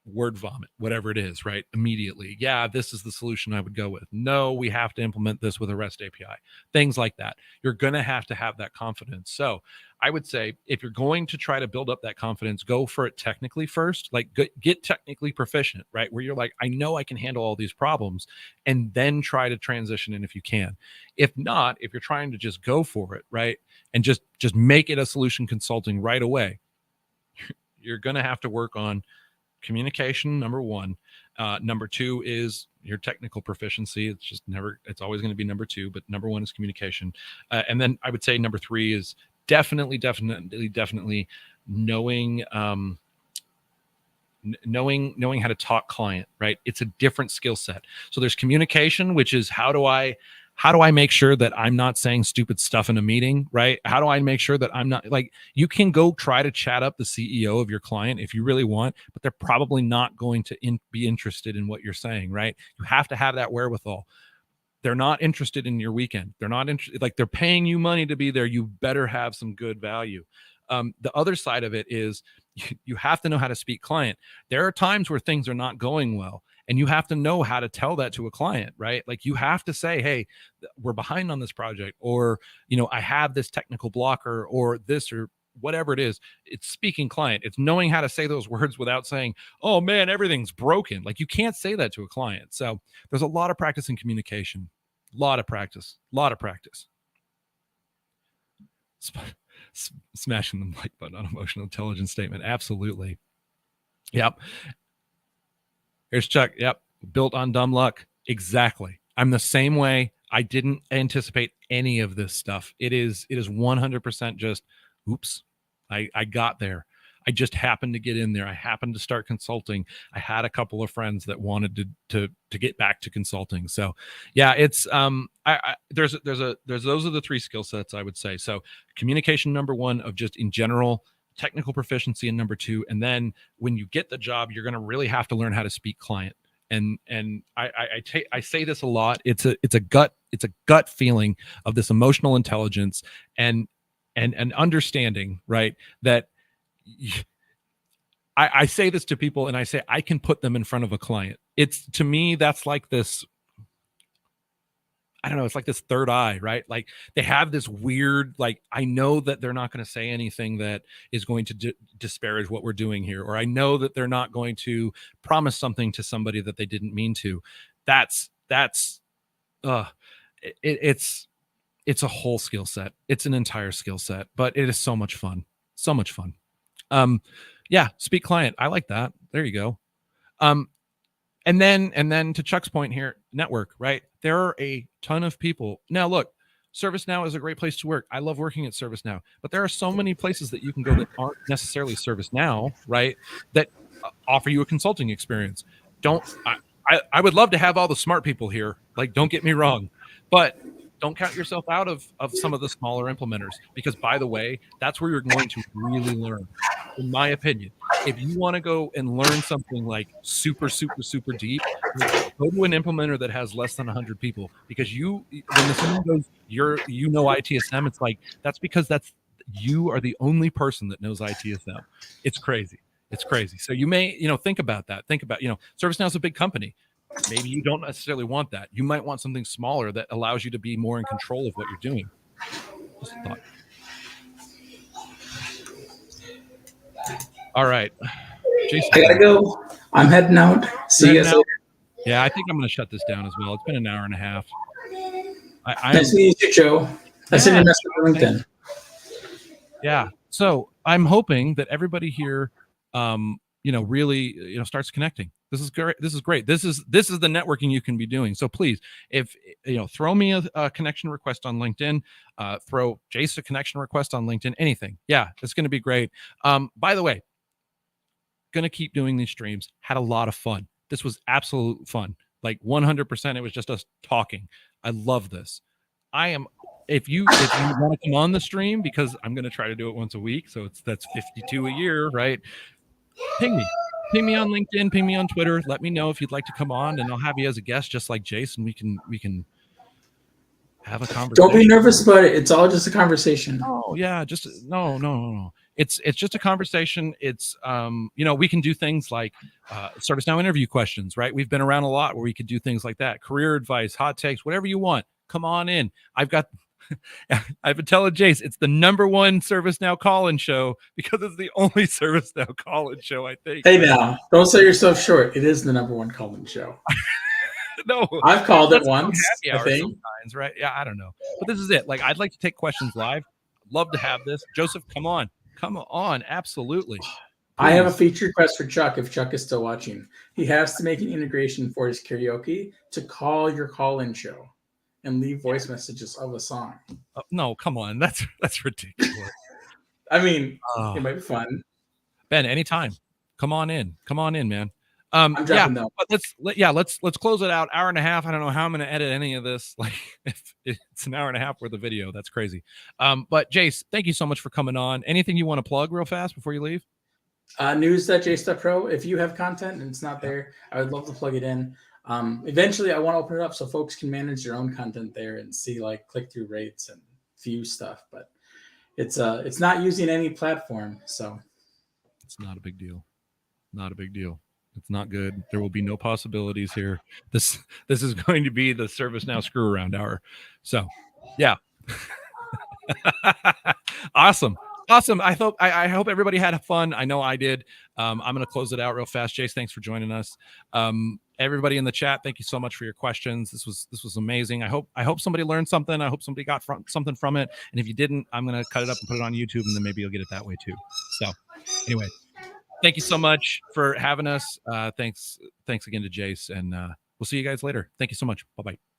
word vomit, whatever it is, right? Immediately. Yeah, this is the solution I would go with. No, we have to implement this with a REST API. Things like that. You're going to have that confidence. So I would say if you're going to try to build up that confidence, go for it technically first, like get technically proficient, right? Where you're like, I know I can handle all these problems, and then try to transition in if you can. If not, if you're trying to just go for it, right? And just make it a solution consulting right away, you're going to have to work on communication, number one. Number two is your technical proficiency. It's always going to be number two, but number one is communication. And then I would say number three is definitely knowing how to talk client, right? It's a different skill set. So there's communication, which is how do I make sure that I'm not saying stupid stuff in a meeting, right? How do I make sure that I'm not, like, you can go try to chat up the CEO of your client if you really want, but they're probably not going to be interested in what you're saying, right? You have to have that wherewithal. They're not interested in your weekend. They're not interested, like, they're paying you money to be there. You better have some good value. The other side of it is you have to know how to speak client. There are times where things are not going well, and you have to know how to tell that to a client, right? Like, you have to say, hey, we're behind on this project, or, I have this technical blocker, or this, or whatever it is. It's speaking client. It's knowing how to say those words without saying, oh man, everything's broken. Like, you can't say that to a client. So there's a lot of practice in communication, a lot of practice. Smashing the like button on emotional intelligence statement. Absolutely. Yep. Here's Chuck. Yep. Built on dumb luck. Exactly. I'm the same way. I didn't anticipate any of this stuff. It is 100% just, oops, I got there. I just happened to get in there. I happened to start consulting. I had a couple of friends that wanted to get back to consulting. So yeah, it's there's those are the three skill sets I would say. So communication, number one, of just in general, technical proficiency, and number two, and then when you get the job, you're going to really have to learn how to speak client. And I say this a lot. It's a gut feeling of this emotional intelligence and understanding, right? That I say this to people, and I say I can put them in front of a client. It's, to me, that's like this, I don't know, it's like this third eye, right? Like, they have this weird, like, I know that they're not going to say anything that is going to disparage what we're doing here, or I know that they're not going to promise something to somebody that they didn't mean to. It's a whole skill set. It's an entire skill set, but it is so much fun. So much fun. Yeah, speak client. I like that. There you go. And then to Chuck's point here, network, right? There are a ton of people. Now, look, ServiceNow is a great place to work. I love working at ServiceNow, but there are so many places that you can go that aren't necessarily ServiceNow, right? That offer you a consulting experience. I would love to have all the smart people here. Like, don't get me wrong, but don't count yourself out of some of the smaller implementers, because, by the way, that's where you're going to really learn, in my opinion. If you want to go and learn something like super, super, super deep, go to an implementer that has less than 100 people, because when someone goes, ITSM, it's like, that's because you are the only person that knows ITSM. It's crazy. It's crazy. So you may, think about that. Think about, ServiceNow is a big company. Maybe you don't necessarily want that. You might want something smaller that allows you to be more in control of what you're doing. Just a thought. All right. Jason, I gotta go. I'm heading out. See you later. Yeah, I think I'm going to shut this down as well. It's been an hour and a half. Nice to meet you, Joe. I sent you a message on LinkedIn. Yeah. So I'm hoping that everybody here, really, starts connecting. This is great. This is great. This is the networking you can be doing. So please, if throw me a connection request on LinkedIn, throw Jace a connection request on LinkedIn, anything. Yeah, it's going to be great. By the way, going to keep doing these streams. Had a lot of fun. This was absolute fun. Like 100%. It was just us talking. I love this. If you want to come on the stream, because I'm going to try to do it once a week. So that's 52 a year, right? Ping me on LinkedIn, ping me on Twitter. Let me know if you'd like to come on, and I'll have you as a guest, just like Jason. We can have a conversation. Don't be nervous about it. It's all just a conversation. Oh yeah, just no. It's just a conversation. It's we can do things like ServiceNow interview questions, right? We've been around a lot where we could do things like that. Career advice, hot takes, whatever you want. Come on in. I've been telling Jace, it's the #1 ServiceNow call-in show because it's the only ServiceNow call-in show, I think. Hey now, don't sell yourself short. It is the #1 call-in show. No, I've called it once. I think. Sometimes, right? Yeah, I don't know, but this is it. Like, I'd like to take questions live. Love to have this. Joseph, come on, absolutely. Please. I have a feature request for Chuck. If Chuck is still watching, he has to make an integration for his karaoke to call your call-in show and leave voice messages of a song. No, come on, that's ridiculous. I mean, it might be fun. Ben, anytime. Come on in, man. I'm dropping down. But let's close it out. Hour and a half. I don't know how I'm going to edit any of this. Like, if it's an hour and a half worth of video, that's crazy. But Jace, thank you so much for coming on. Anything you want to plug real fast before you leave? News.jace.pro. If you have content and it's not there, I would love to plug it in. Eventually I want to open it up so folks can manage their own content there and see like click-through rates and view stuff, but it's not using any platform, so it's not a big deal. It's not good. There will be no possibilities here. This is going to be the ServiceNow screw around hour. So yeah. Awesome. I hope everybody had fun. I know I did. I'm going to close it out real fast. Jace, thanks for joining us. Everybody in the chat, thank you so much for your questions. This was amazing. I hope somebody learned something. I hope somebody got something from it. And if you didn't, I'm going to cut it up and put it on YouTube, and then maybe you'll get it that way too. So anyway, thank you so much for having us. Thanks again to Jace, and we'll see you guys later. Thank you so much. Bye-bye.